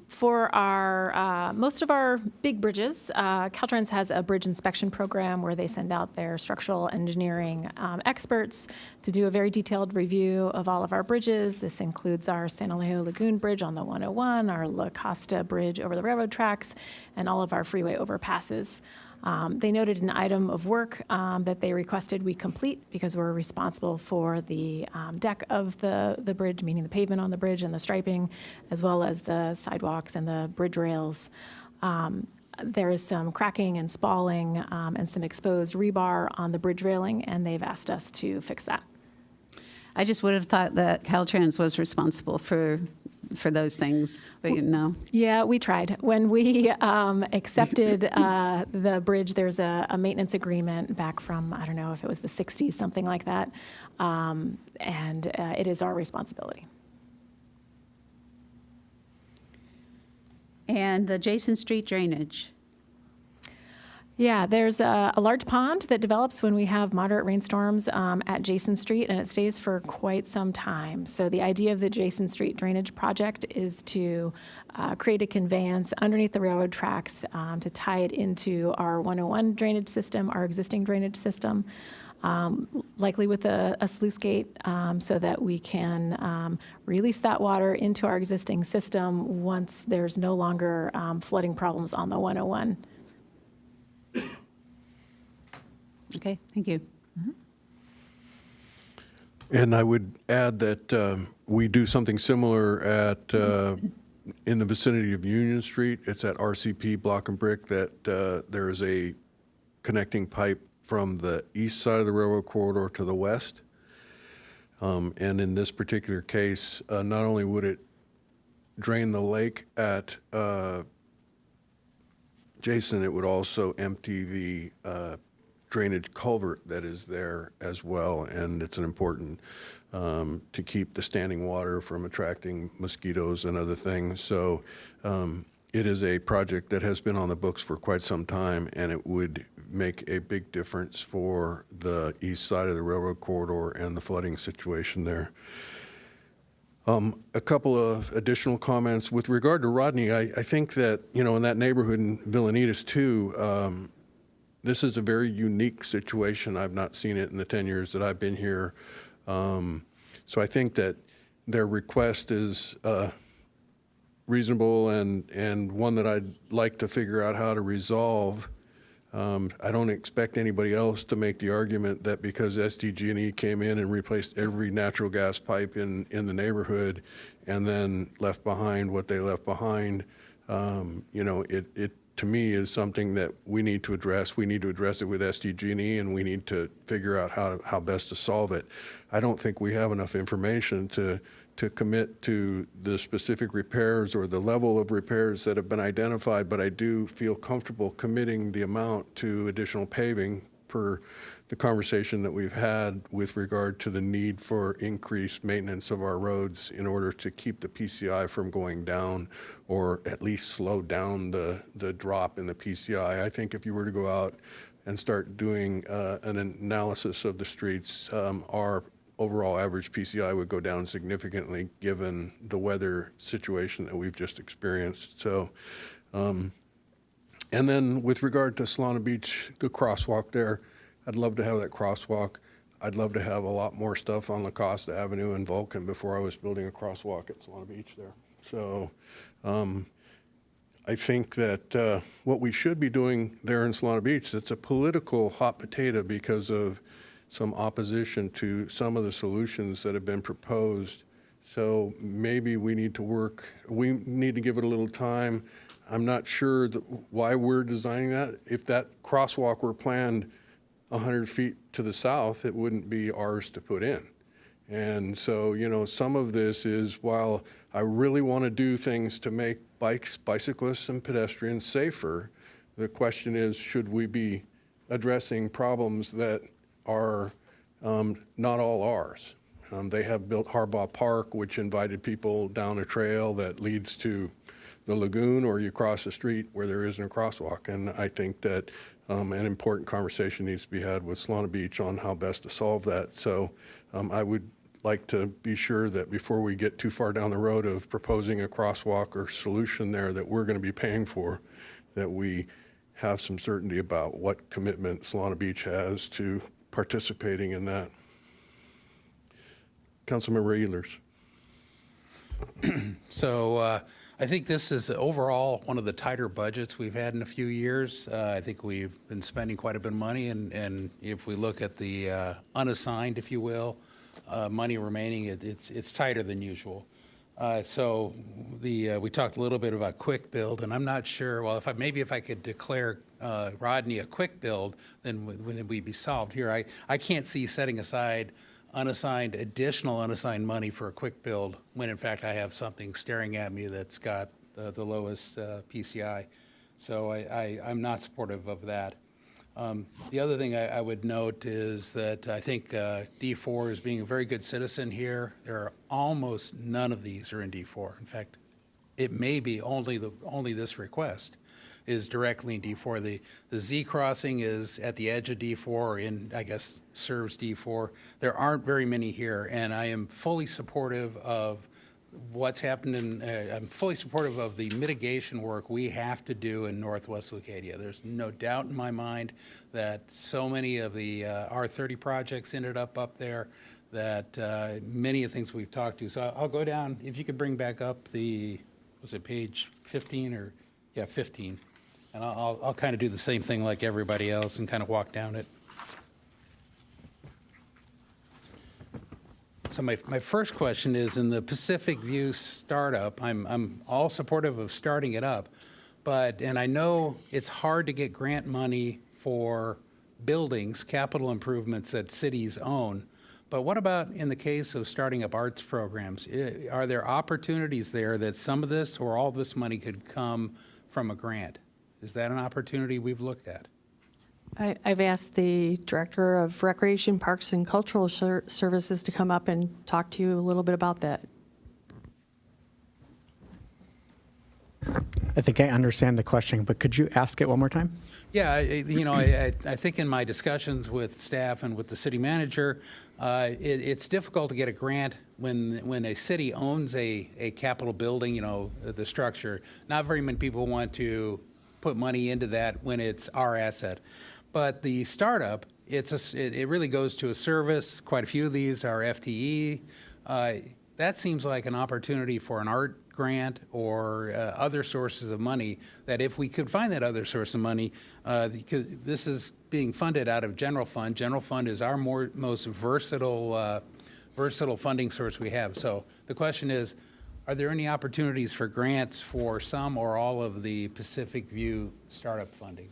for our most of our big bridges, Caltrans has a bridge inspection program where they send out their structural engineering experts to do a very detailed review of all of our bridges. This includes our San Alejo Lagoon Bridge on the 101, our La Costa Bridge over the railroad tracks, and all of our freeway overpasses. They noted an item of work that they requested we complete because we're responsible for the deck of the bridge, meaning the pavement on the bridge and the striping, as well as the sidewalks and the bridge rails. There is some cracking and spalling and some exposed rebar on the bridge railing, and they've asked us to fix that. I just would have thought that Caltrans was responsible for those things, but no. Yeah, we tried. When we accepted the bridge, there's a maintenance agreement back from, I don't know if it was the 60s, something like that, and it is our responsibility. And the Jason Street drainage. Yeah, there's a large pond that develops when we have moderate rainstorms at Jason Street, and it stays for quite some time. So the idea of the Jason Street drainage project is to create a conveyance underneath the railroad tracks to tie it into our 101 drainage system, our existing drainage system, likely with a sluice gate, so that we can release that water into our existing system once there's no longer flooding problems on the 101. Okay, thank you. And I would add that we do something similar at, in the vicinity of Union Street. It's at RCP Block and Brick that there is a connecting pipe from the east side of the railroad corridor to the west. And in this particular case, not only would it drain the lake at Jason, it would also empty the drainage culvert that is there as well. And it's an important to keep the standing water from attracting mosquitoes and other things. So it is a project that has been on the books for quite some time, and it would make a big difference for the east side of the railroad corridor and the flooding situation there. A couple of additional comments. With regard to Rodney, I think that, you know, in that neighborhood in Encinitas too, this is a very unique situation. I've not seen it in the 10 years that I've been here. So I think that their request is reasonable and one that I'd like to figure out how to resolve. I don't expect anybody else to make the argument that because SDG&E came in and replaced every natural gas pipe in the neighborhood and then left behind what they left behind, you know, it to me is something that we need to address. We need to address it with SDG&E, and we need to figure out how best to solve it. I don't think we have enough information to commit to the specific repairs or the level of repairs that have been identified, but I do feel comfortable committing the amount to additional paving per the conversation that we've had with regard to the need for increased maintenance of our roads in order to keep the PCI from going down or at least slow down the drop in the PCI. I think if you were to go out and start doing an analysis of the streets, our overall average PCI would go down significantly given the weather situation that we've just experienced. So, and then with regard to Solana Beach, the crosswalk there, I'd love to have that crosswalk. I'd love to have a lot more stuff on La Costa Avenue and Vulcan before I was building a crosswalk at Solana Beach there. So I think that what we should be doing there in Solana Beach, it's a political hot potato because of some opposition to some of the solutions that have been proposed. So maybe we need to give it a little time. I'm not sure why we're designing that. If that crosswalk were planned 100 feet to the south, it wouldn't be ours to put in. And so, you know, some of this is, while I really want to do things to make bicyclists and pedestrians safer, the question is, should we be addressing problems that are not all ours? They have built Harbaugh Park, which invited people down a trail that leads to the lagoon, or you cross the street where there isn't a crosswalk. And I think that an important conversation needs to be had with Solana Beach on how best to solve that. So I would like to be sure that before we get too far down the road of proposing a crosswalk or solution there that we're going to be paying for, that we have some certainty about what commitment Solana Beach has to participating in that. Councilmember Ehlers. So I think this is overall one of the tighter budgets we've had in a few years. I think we've been spending quite a bit of money, and if we look at the unassigned, if you will, money remaining, it's tighter than usual. So we talked a little bit about quick build, and I'm not sure. Well, if I could declare Rodney a quick build, then we'd be solved here. I can't see setting aside additional unassigned money for a quick build when in fact I have something staring at me that's got the lowest PCI. So I'm not supportive of that. The other thing I would note is that I think D4 is being a very good citizen here. There are almost none of these are in D4. In fact, it may be only this request is directly in D4. The Z crossing is at the edge of D4, or I guess, serves D4. There aren't very many here, and I am fully supportive of what's happened I'm fully supportive of the mitigation work we have to do in Northwest Leucadia. There's no doubt in my mind that so many of the R30 projects ended up there, that many of the things we've talked to. So I'll go down, if you could bring back up was it page 15 or, yeah, 15. And I'll kind of do the same thing like everybody else and kind of walk down it. So my first question is, in the Pacific View startup, I'm all supportive of starting it up, and I know it's hard to get grant money for buildings, capital improvements that cities own, but what about in the case of starting up arts programs? Are there opportunities there that some of this or all this money could come from a grant? Is that an opportunity we've looked at? I've asked the Director of Recreation, Parks, and Cultural Services to come up and talk to you a little bit about that. I think I understand the question, but could you ask it one more time? Yeah, I think in my discussions with staff and with the city manager, it's difficult to get a grant when a city owns a capital building, the structure. Not very many people want to put money into that when it's our asset. But the startup, it really goes to a service. Quite a few of these are FTE. That seems like an opportunity for an art grant or other sources of money, that if we could find that other source of money, because this is being funded out of general fund. General fund is our most versatile funding source we have. So the question is, are there any opportunities for grants for some or all of the Pacific View startup funding?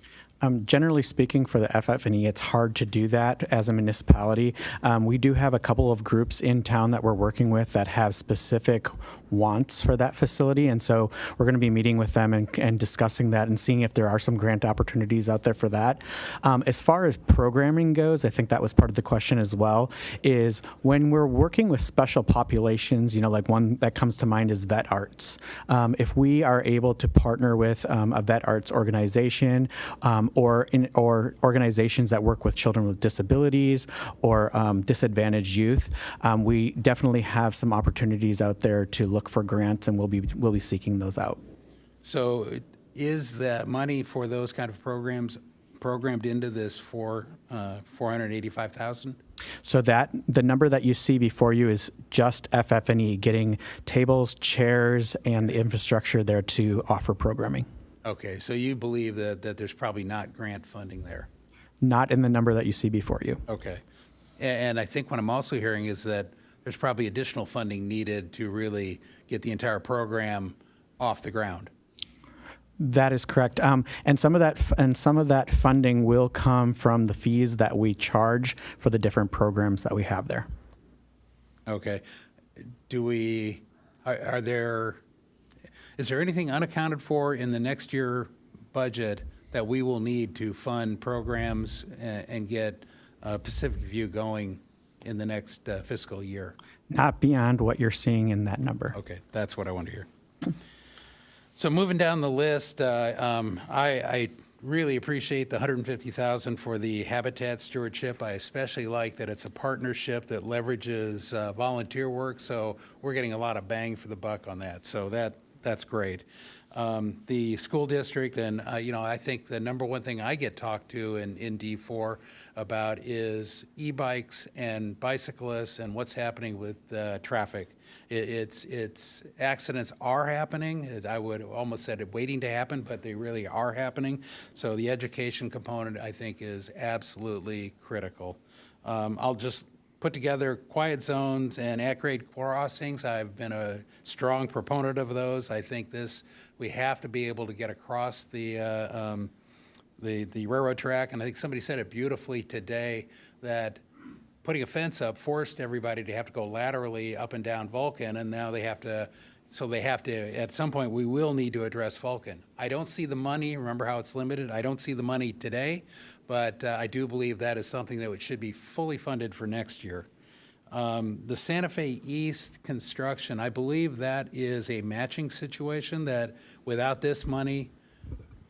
Generally speaking, for the FF&E, it's hard to do that as a municipality. We do have a couple of groups in town that we're working with that have specific wants for that facility, and so we're going to be meeting with them and discussing that and seeing if there are some grant opportunities out there for that. As far as programming goes, I think that was part of the question as well, is when we're working with special populations, like one that comes to mind is vet arts. If we are able to partner with a vet arts organization, or organizations that work with children with disabilities or disadvantaged youth, we definitely have some opportunities out there to look for grants, and we'll be seeking those out. So is that money for those kind of programs programmed into this for $485,000? So that the number that you see before you is just FF&E, getting tables, chairs, and the infrastructure there to offer programming. Okay, so you believe that there's probably not grant funding there? Not in the number that you see before you. Okay. And I think what I'm also hearing is that there's probably additional funding needed to really get the entire program off the ground. That is correct. And some of that funding will come from the fees that we charge for the different programs that we have there. Okay. Is there anything unaccounted for in the next year budget that we will need to fund programs and get Pacific View going in the next fiscal year? Not beyond what you're seeing in that number. Okay, that's what I want to hear. So moving down the list, I really appreciate the $150,000 for the habitat stewardship. I especially like that it's a partnership that leverages volunteer work, so we're getting a lot of bang for the buck on that. So that's great. The school district, and I think the number one thing I get talked to in D4 about is e-bikes and bicyclists and what's happening with traffic. It's accidents are happening. I would almost said it waiting to happen, but they really are happening. So the education component, I think, is absolutely critical. I'll just put together quiet zones and at-grade crossings. I've been a strong proponent of those. I think we have to be able to get across the railroad track, and I think somebody said it beautifully today that putting a fence up forced everybody to have to go laterally up and down Vulcan, and now they have to, at some point, we will need to address Vulcan. I don't see the money, remember how it's limited? I don't see the money today, but I do believe that is something that should be fully funded for next year. The Santa Fe East construction, I believe that is a matching situation, that without this money,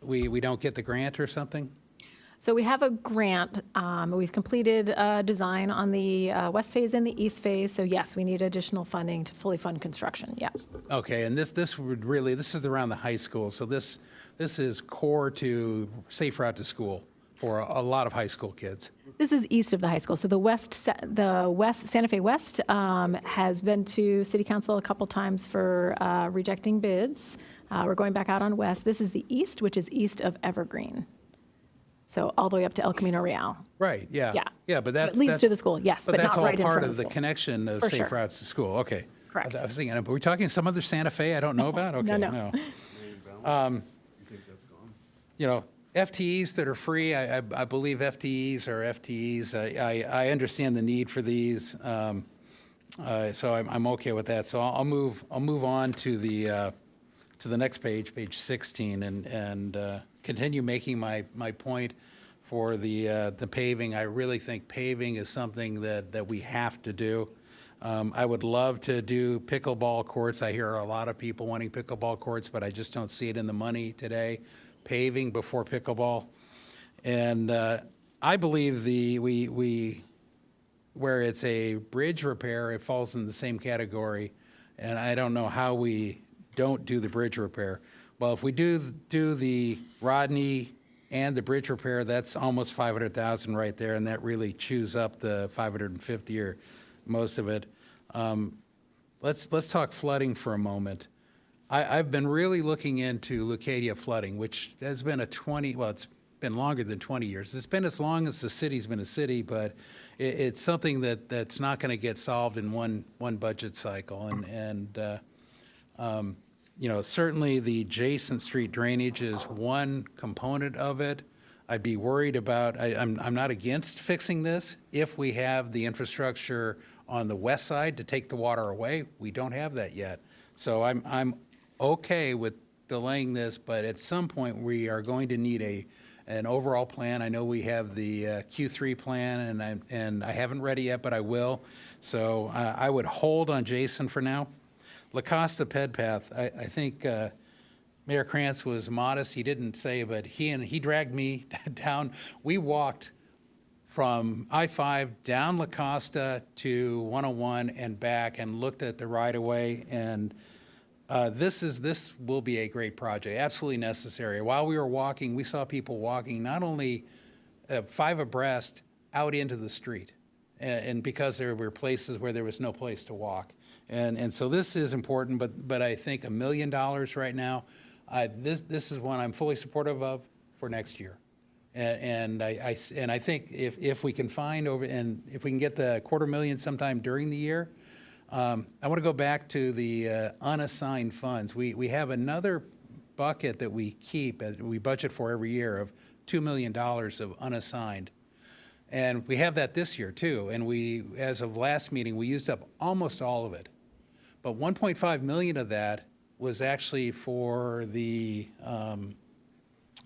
we don't get the grant or something? So we have a grant. We've completed a design on the west phase and the east phase. So yes, we need additional funding to fully fund construction, yes. Okay, and this is around the high school, so this is core to safe route to school for a lot of high school kids. This is east of the high school. So the Santa Fe West has been to City Council a couple times for rejecting bids. We're going back out on west. This is the east, which is east of Evergreen. So all the way up to El Camino Real. Right, yeah. Yeah. Yeah, but So that's. it leads that's- to the school, yes, but that's not all right in front part of of the the school. connection of For safe sure. routes to school, okay. Correct. I was thinking, are we talking some other Santa Fe I don't know about? Okay, No. You know, FTEs that are free, I believe FTEs are FTEs. I understand the need for these, so I'm okay with that. So I'll move on to the next page, page 16, and continue making my point for the paving. I really think paving is something that we have to do. I would love to do pickleball courts. I hear a lot of people wanting pickleball courts, but I just don't see it in the money today. Paving before pickleball. And I believe where it's a bridge repair, it falls in the same category. And I don't know how we don't do the bridge repair. Well, if we do the Rodney and the bridge repair, that's almost 500,000 right there, and that really chews up the 550 or most of it. Let's talk flooding for a moment. I've been really looking into Leucadia flooding, which has been it's been longer than 20 years. It's been as long as the city's been a city, but it's something that's not going to get solved in one budget cycle. You know, certainly the adjacent street drainage is one component of it. I'd be worried about, I'm not against fixing this if we have the infrastructure on the west side to take the water away. We don't have that yet. So I'm okay with delaying this, but at some point we are going to need an overall plan. I know we have the Q3 plan, and I haven't read it yet, but I will. So I would hold on Jason for now. La Costa Ped Path, I think Mayor Krantz was modest. He didn't say, but he dragged me down. We walked from I-5 down La Costa to 101 and back and looked at the right-of-way, and this will be a great project, absolutely necessary. While we were walking, we saw people walking not only 5 abreast out into the street, and because there were places where there was no place to walk. And so this is important, but I think $1 million right now, this is one I'm fully supportive of for next year. And I think if we can if we can get the $250,000 sometime during the year, I want to go back to the unassigned funds. We have another bucket that we keep, we budget for every year, of $2 million of unassigned. And we have that this year too. And as of last meeting, we used up almost all of it. But 1.5 million of that was actually for the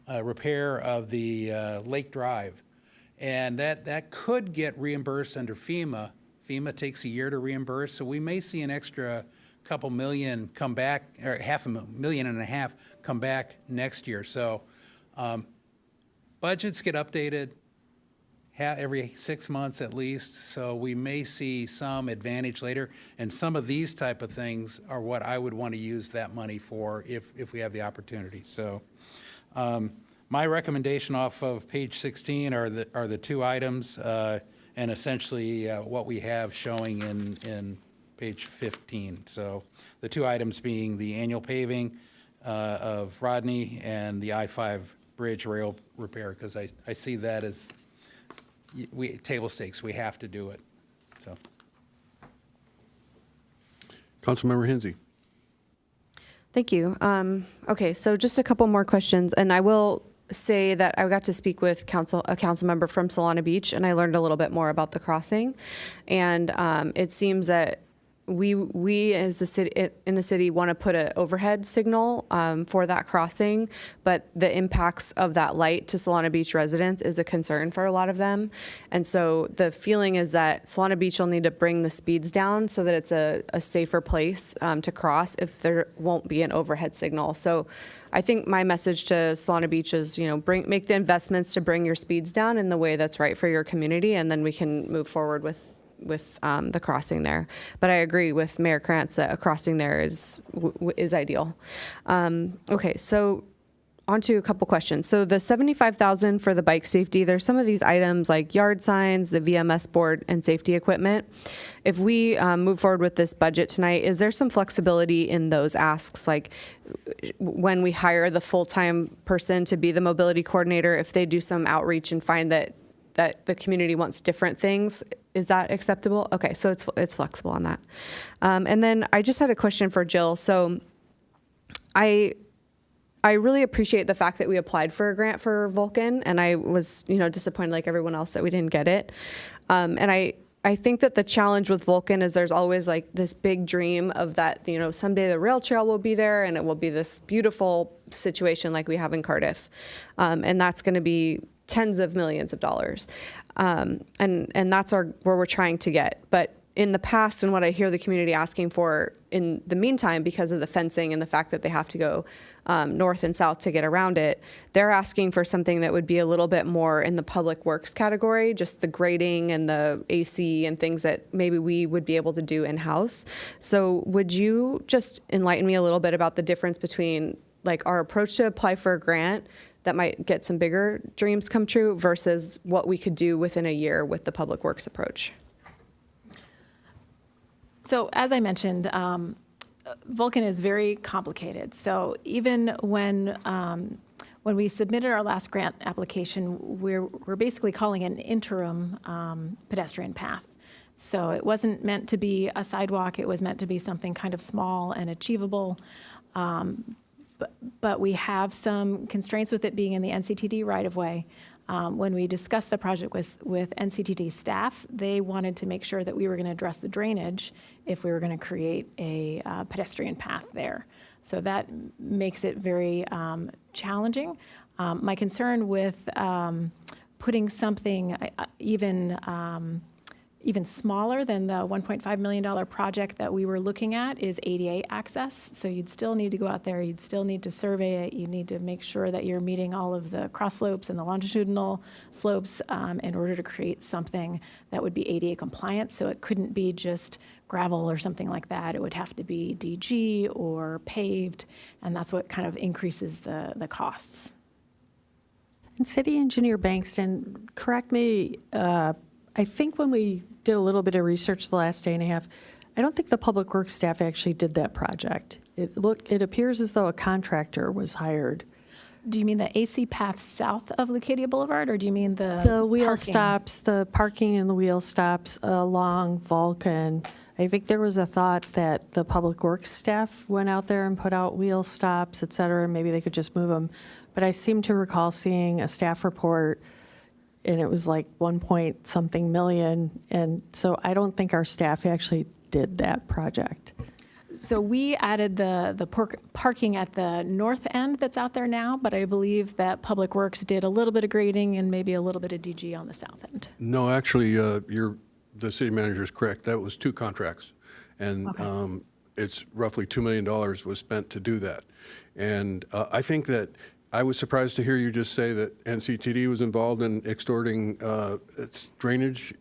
repair of the Lake Drive. And that could get reimbursed under FEMA. FEMA takes a year to reimburse, so we may see an extra couple million come back, or $500,000 and a half come back next year. So budgets get updated every 6 months at least, so we may see some advantage later. And some of these type of things are what I would want to use that money for if we have the opportunity. So my recommendation off of page 16 are the 2 items, and essentially what we have showing in page 15. So the 2 items being the annual paving of Rodney and the I-5 bridge rail repair, because I see that as table stakes. We have to do it. So, Councilmember Hensy. Thank you. Okay, so just a couple more questions, and I will say that I got to speak with a council member from Solana Beach, and I learned a little bit more about the crossing. And it seems that we as a city in the city want to put an overhead signal for that crossing, but the impacts of that light to Solana Beach residents is a concern for a lot of them. And so the feeling is that Solana Beach will need to bring the speeds down so that it's a safer place to cross if there won't be an overhead signal. So I think my message to Solana Beach is, make the investments to bring your speeds down in the way that's right for your community, and then we can move forward with the crossing there. But I agree with Mayor Krantz that a crossing there is ideal. Okay, so on to a couple questions. So the $75,000 for the bike safety, there's some of these items like yard signs, the VMS board, and safety equipment. If we move forward with this budget tonight, is there some flexibility in those asks? Like when we hire the full-time person to be the mobility coordinator, if they do some outreach and find that the community wants different things, is that acceptable? Okay, so it's flexible on that. And then I just had a question for Jill. So I really appreciate the fact that we applied for a grant for Vulcan, and I was, disappointed like everyone else that we didn't get it. And I think that the challenge with Vulcan is there's always like this big dream of that, someday the rail trail will be there and it will be this beautiful situation like we have in Cardiff. And that's going to be tens of millions of dollars. And that's where we're trying to get. But in the past, and what I hear the community asking for in the meantime, because of the fencing and the fact that they have to go north and south to get around it, they're asking for something that would be a little bit more in the public works category, just the grading and the AC and things that maybe we would be able to do in-house. So would you just enlighten me a little bit about the difference between like our approach to apply for a grant that might get some bigger dreams come true versus what we could do within a year with the public works approach? So as I mentioned, Vulcan is very complicated. So even when we submitted our last grant application, we're basically calling it an interim pedestrian path. So it wasn't meant to be a sidewalk. It was meant to be something kind of small and achievable. But we have some constraints with it being in the NCTD right-of-way. When we discussed the project with NCTD staff, they wanted to make sure that we were going to address the drainage if we were going to create a pedestrian path there. So that makes it very challenging. My concern with putting something even smaller than the $1.5 million project that we were looking at is ADA access. So you'd still need to go out there, you'd still need to survey it, you need to make sure that you're meeting all of the cross slopes and the longitudinal slopes in order to create something that would be ADA compliant. So it couldn't be just gravel or something like that. It would have to be DG or paved, and that's what kind of increases the costs. And City Engineer Bankston, correct me, I think when we did a little bit of research the last day and a half, I don't think the Public Works staff actually did that project. It appears as though a contractor was hired. Do you mean the AC path south of Leucadia Boulevard, or do you mean The wheel parking? stops, the parking and the wheel stops along Vulcan. I think there was a thought that the Public Works staff went out there and put out wheel stops, et cetera. Maybe they could just move them. But I seem to recall seeing a staff report, and it was like 1-point-something million. And so I don't think our staff actually did that project. So we added the parking at the north end that's out there now, but I believe that Public Works did a little bit of grading and maybe a little bit of DG on the south end. No, actually, the city manager is correct. That was 2 contracts. And it's roughly $2 million was spent to do that. And I think that I was surprised to hear you just say that NCTD was involved in extorting its drainage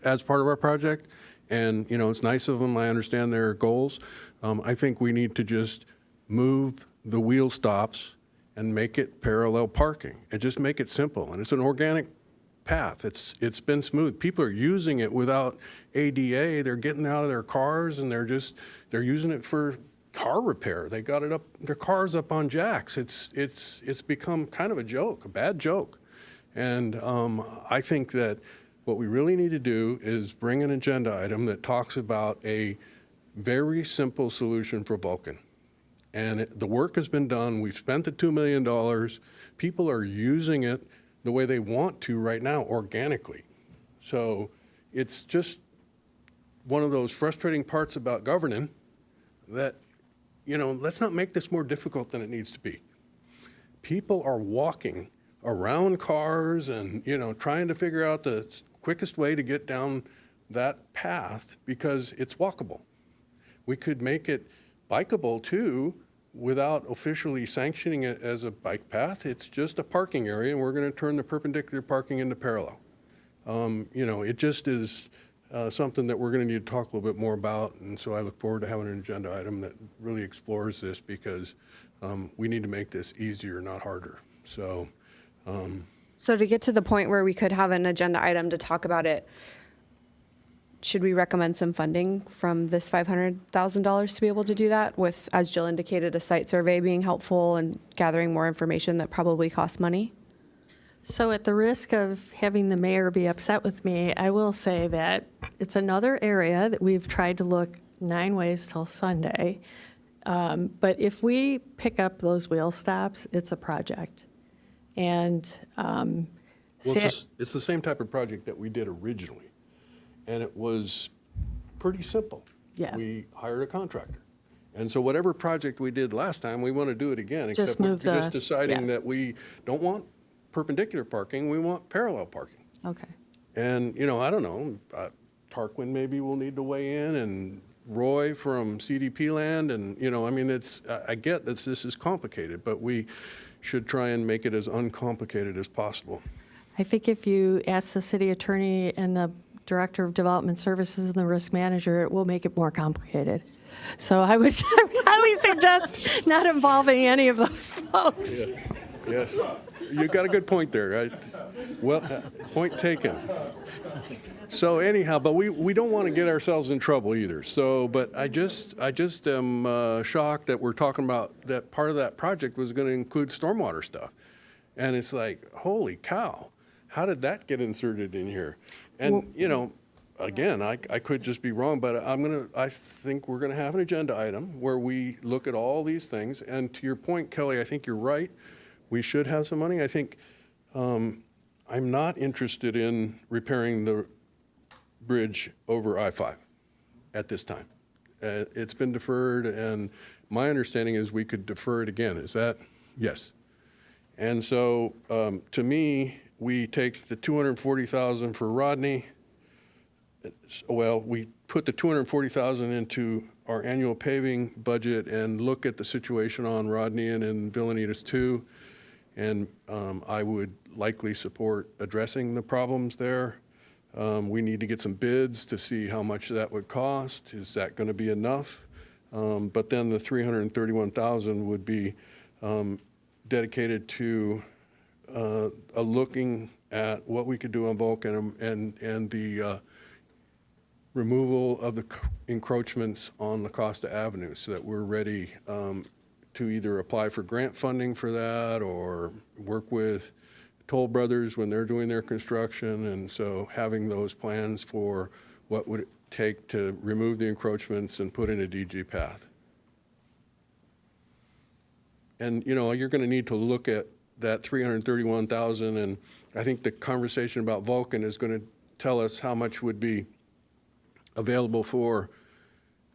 as part of our project. And, it's nice of them. I understand their goals. I think we need to just move the wheel stops and make it parallel parking and just make it simple. And it's an organic path. It's been smooth. People are using it without ADA. They're getting out of their cars and they're using it for car repair. They got their cars up on jacks. It's become kind of a joke, a bad joke. And I think that what we really need to do is bring an agenda item that talks about a very simple solution for Vulcan. And the work has been done. We've spent the $2 million. People are using it the way they want to right now, organically. So it's just one of those frustrating parts about governing that, let's not make this more difficult than it needs to be. People are walking around cars and, trying to figure out the quickest way to get down that path because it's walkable. We could make it bikeable too without officially sanctioning it as a bike path. It's just a parking area, and we're going to turn the perpendicular parking into parallel. It just is something that we're going to need to talk a little bit more about, and so I look forward to having an agenda item that really explores this because we need to make this easier, not harder. So to get to the point where we could have an agenda item to talk about it, should we recommend some funding from this $500,000 to be able to do that with, as Jill indicated, a site survey being helpful and gathering more information that probably costs money? So at the risk of having the mayor be upset with me, I will say that it's another area that we've tried to look 9 ways till Sunday. But if we pick up those wheel stops, it's a project. And it's the same type of project that we did originally, and it was pretty simple. Yeah. We hired a contractor. And so whatever project we did last time, we want to do it again, Just except we're move the- just deciding yeah. that we don't want perpendicular parking, we want parallel parking. Okay. And, I don't know, Tarquin maybe will need to weigh in, and Roy from CDP land, and, I get that this is complicated, but we should try and make it as uncomplicated as possible. I think if you ask the city attorney and the director of development services and the risk manager, it will make it more complicated. So I would highly suggest not involving any of those folks. Yeah. Yes, you got a good point there, right? Well, point taken. So anyhow, but we don't want to get ourselves in trouble either. So, but I just am shocked that we're talking about that part of that project was going to include stormwater stuff, and it's like, holy cow, how did that get inserted in here? And again, I could just be wrong, but I think we're gonna have an agenda item where we look at all these things. And to your point, Kelly, I think you're right. We should have some money. I think I'm not interested in repairing the bridge over I-5 at this time. It's been deferred, and my understanding is we could defer it again. Is that? Yes. And so to me, we take the $240,000 for Rodney. Well, we put the $240,000 into our annual paving budget and look at the situation on Rodney and in Encinitas too. And I would likely support addressing the problems there. We need to get some bids to see how much that would cost. Is that going to be enough? But then the $331,000 would be dedicated to looking at what we could do on Vulcan and the removal of the encroachments on the Costa Avenue, so that we're ready to either apply for grant funding for that or work with Toll Brothers when they're doing their construction. And so having those plans for what would it take to remove the encroachments and put in a DG path. And you're going to need to look at that $331,000, and I think the conversation about Vulcan is going to tell us how much would be available for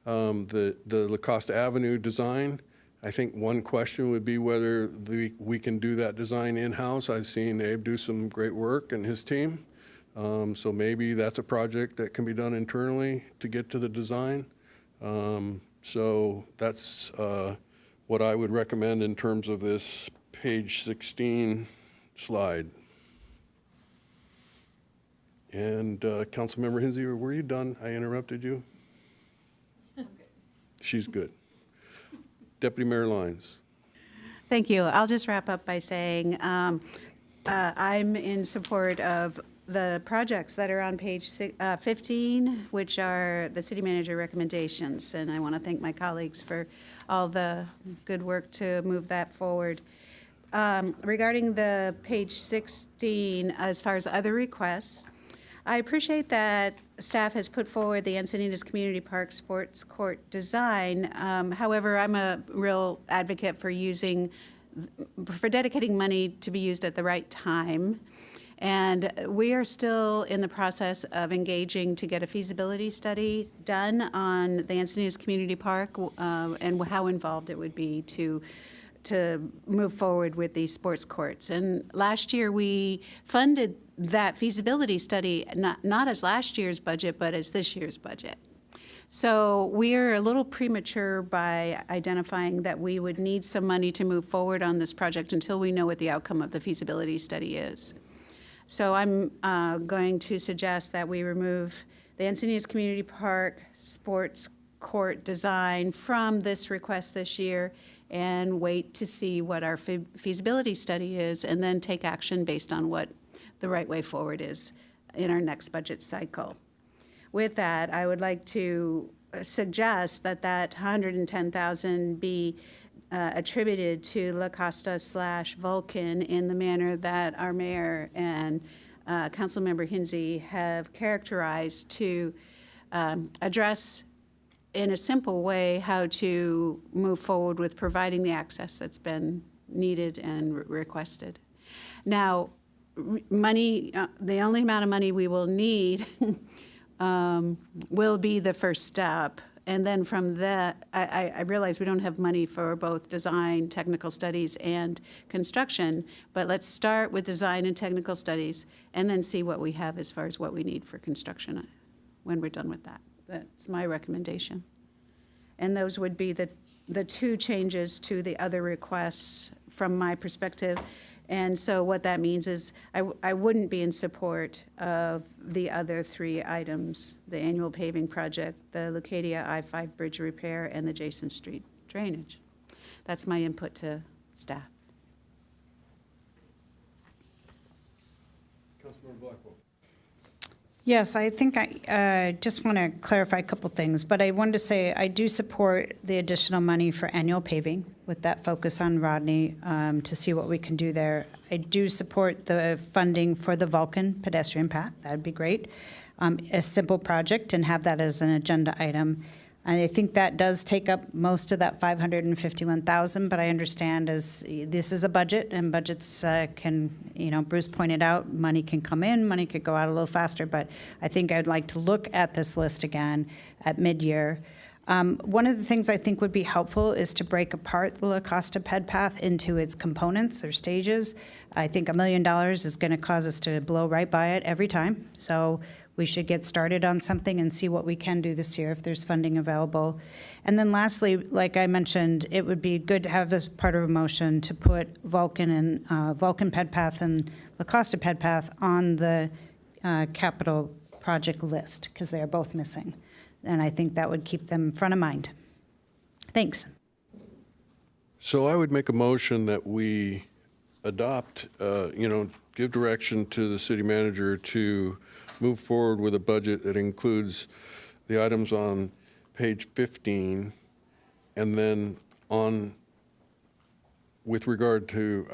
the La Costa Avenue design. I think one question would be whether we can do that design in-house. I've seen Abe do some great work and his team. So maybe that's a project that can be done internally to get to the design. So that's what I would recommend in terms of this page 16 slide. And Councilmember Hinsey, were you done? I interrupted you? She's good. Deputy Mayor Lyons. Thank you. I'll just wrap up by saying I'm in support of the projects that are on page 15, which are the city manager recommendations. And I want to thank my colleagues for all the good work to move that forward. Regarding the page 16, as far as other requests, I appreciate that staff has put forward the Encinitas Community Park Sports Court design. However, I'm a real advocate for dedicating money to be used at the right time. And we are still in the process of engaging to get a feasibility study done on the Encinitas Community Park and how involved it would be to move forward with these sports courts. And last year, we funded that feasibility study, not as last year's budget, but as this year's budget. So we are a little premature by identifying that we would need some money to move forward on this project until we know what the outcome of the feasibility study is. So I'm going to suggest that we remove the Encinitas Community Park sports court design from this request this year and wait to see what our feasibility study is, and then take action based on what the right way forward is in our next budget cycle. With that, I would like to suggest that that $110,000 be attributed to La Costa / Vulcan in the manner that our mayor and Councilmember Hinsey have characterized to address in a simple way how to move forward with providing the access that's been needed and requested. Now, money, the only amount of money we will need will be the first step. And then from that, I realize we don't have money for both design, technical studies, and construction, but let's start with design and technical studies and then see what we have as far as what we need for construction when we're done with that. That's my recommendation. And those would be the two changes to the other requests from my perspective. And so what that means is I wouldn't be in support of the other three items, the annual paving project, the Leucadia I-5 bridge repair, and the Jason Street drainage. That's my input to staff. Councilmember Blackwell. Yes, I think I just want to clarify a couple things, but I wanted to say I do support the additional money for annual paving with that focus on Rodney to see what we can do there. I do support the funding for the Vulcan pedestrian path. That would be great. A simple project and have that as an agenda item. And I think that does take up most of that $551,000, but I understand as this is a budget and budgets can, Bruce pointed out, money can come in, money could go out a little faster, but I think I'd like to look at this list again at mid-year. One of the things I think would be helpful is to break apart the La Costa Ped Path into its components or stages. I think $1 million is going to cause us to blow right by it every time. So we should get started on something and see what we can do this year if there's funding available. And then lastly, like I mentioned, it would be good to have as part of a motion to put Vulcan and Vulcan Ped Path and La Costa Ped Path on the capital project list because they are both missing. And I think that would keep them front of mind. Thanks. So I would make a motion that we adopt, give direction to the city manager to move forward with a budget that includes the items on page 15, and then with regard to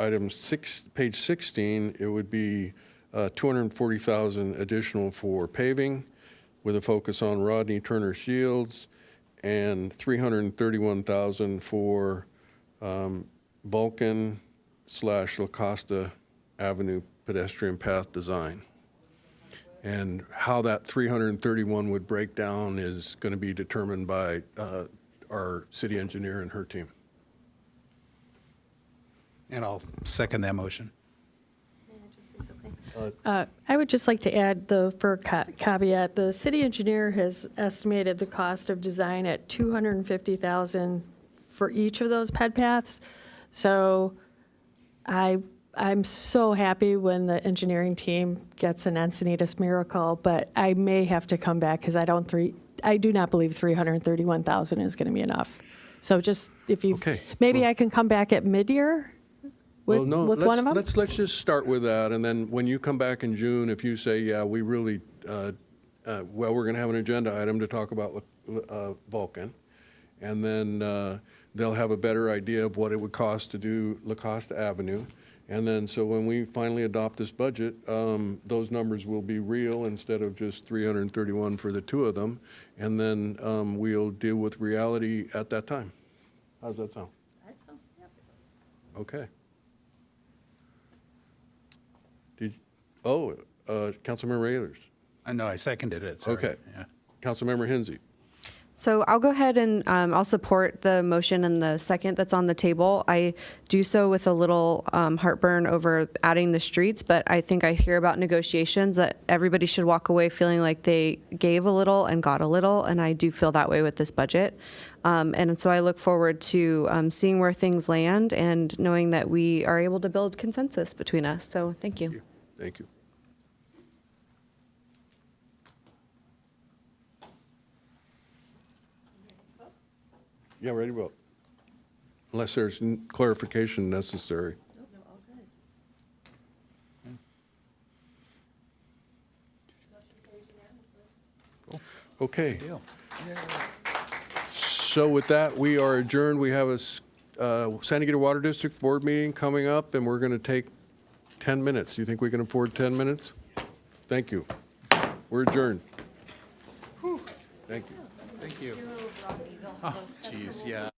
page 16, it would be $240,000 additional for paving with a focus on Rodney Turner Shields, and $331,000 for Vulcan / La Costa Avenue pedestrian path design. And how that 331 would break down is going to be determined by our city engineer and her team. And I'll second that motion. I would just like to add for caveat, the city engineer has estimated the cost of design at $250,000 for each of those ped paths. So I'm so happy when the engineering team gets an Encinitas miracle, but I may have to come back because I do not believe $331,000 is going to be enough. So just if you, maybe I can come back at mid-year with one of them? Let's just start with that, and then when you come back in June, if you say, yeah, we really, we're going to have an agenda item to talk about Vulcan, and then they'll have a better idea of what it would cost to do La Costa Avenue. And then, so when we finally adopt this budget, those numbers will be real instead of just 331 for the two of them. And then we'll deal with reality at that time. How's that sound? That sounds fabulous. Okay. Oh, Councilmember Ayers. I know, I seconded it, sorry. Okay. Yeah. Councilmember Hensy. So I'll go ahead and I'll support the motion and the second that's on the table. I do so with a little heartburn over adding the streets, but I think I hear about negotiations that everybody should walk away feeling like they gave a little and got a little, and I do feel that way with this budget. And so I look forward to seeing where things land and knowing that we are able to build consensus between us. So thank you. Thank you. Yeah, ready to vote. Unless there's clarification necessary. Okay. So with that, we are adjourned. We have a San Diego Water District Board meeting coming up, and we're going to take 10 minutes. Do you think we can afford 10 minutes? Thank you. We're adjourned. Thank you. Thank you. Oh, geez, yeah.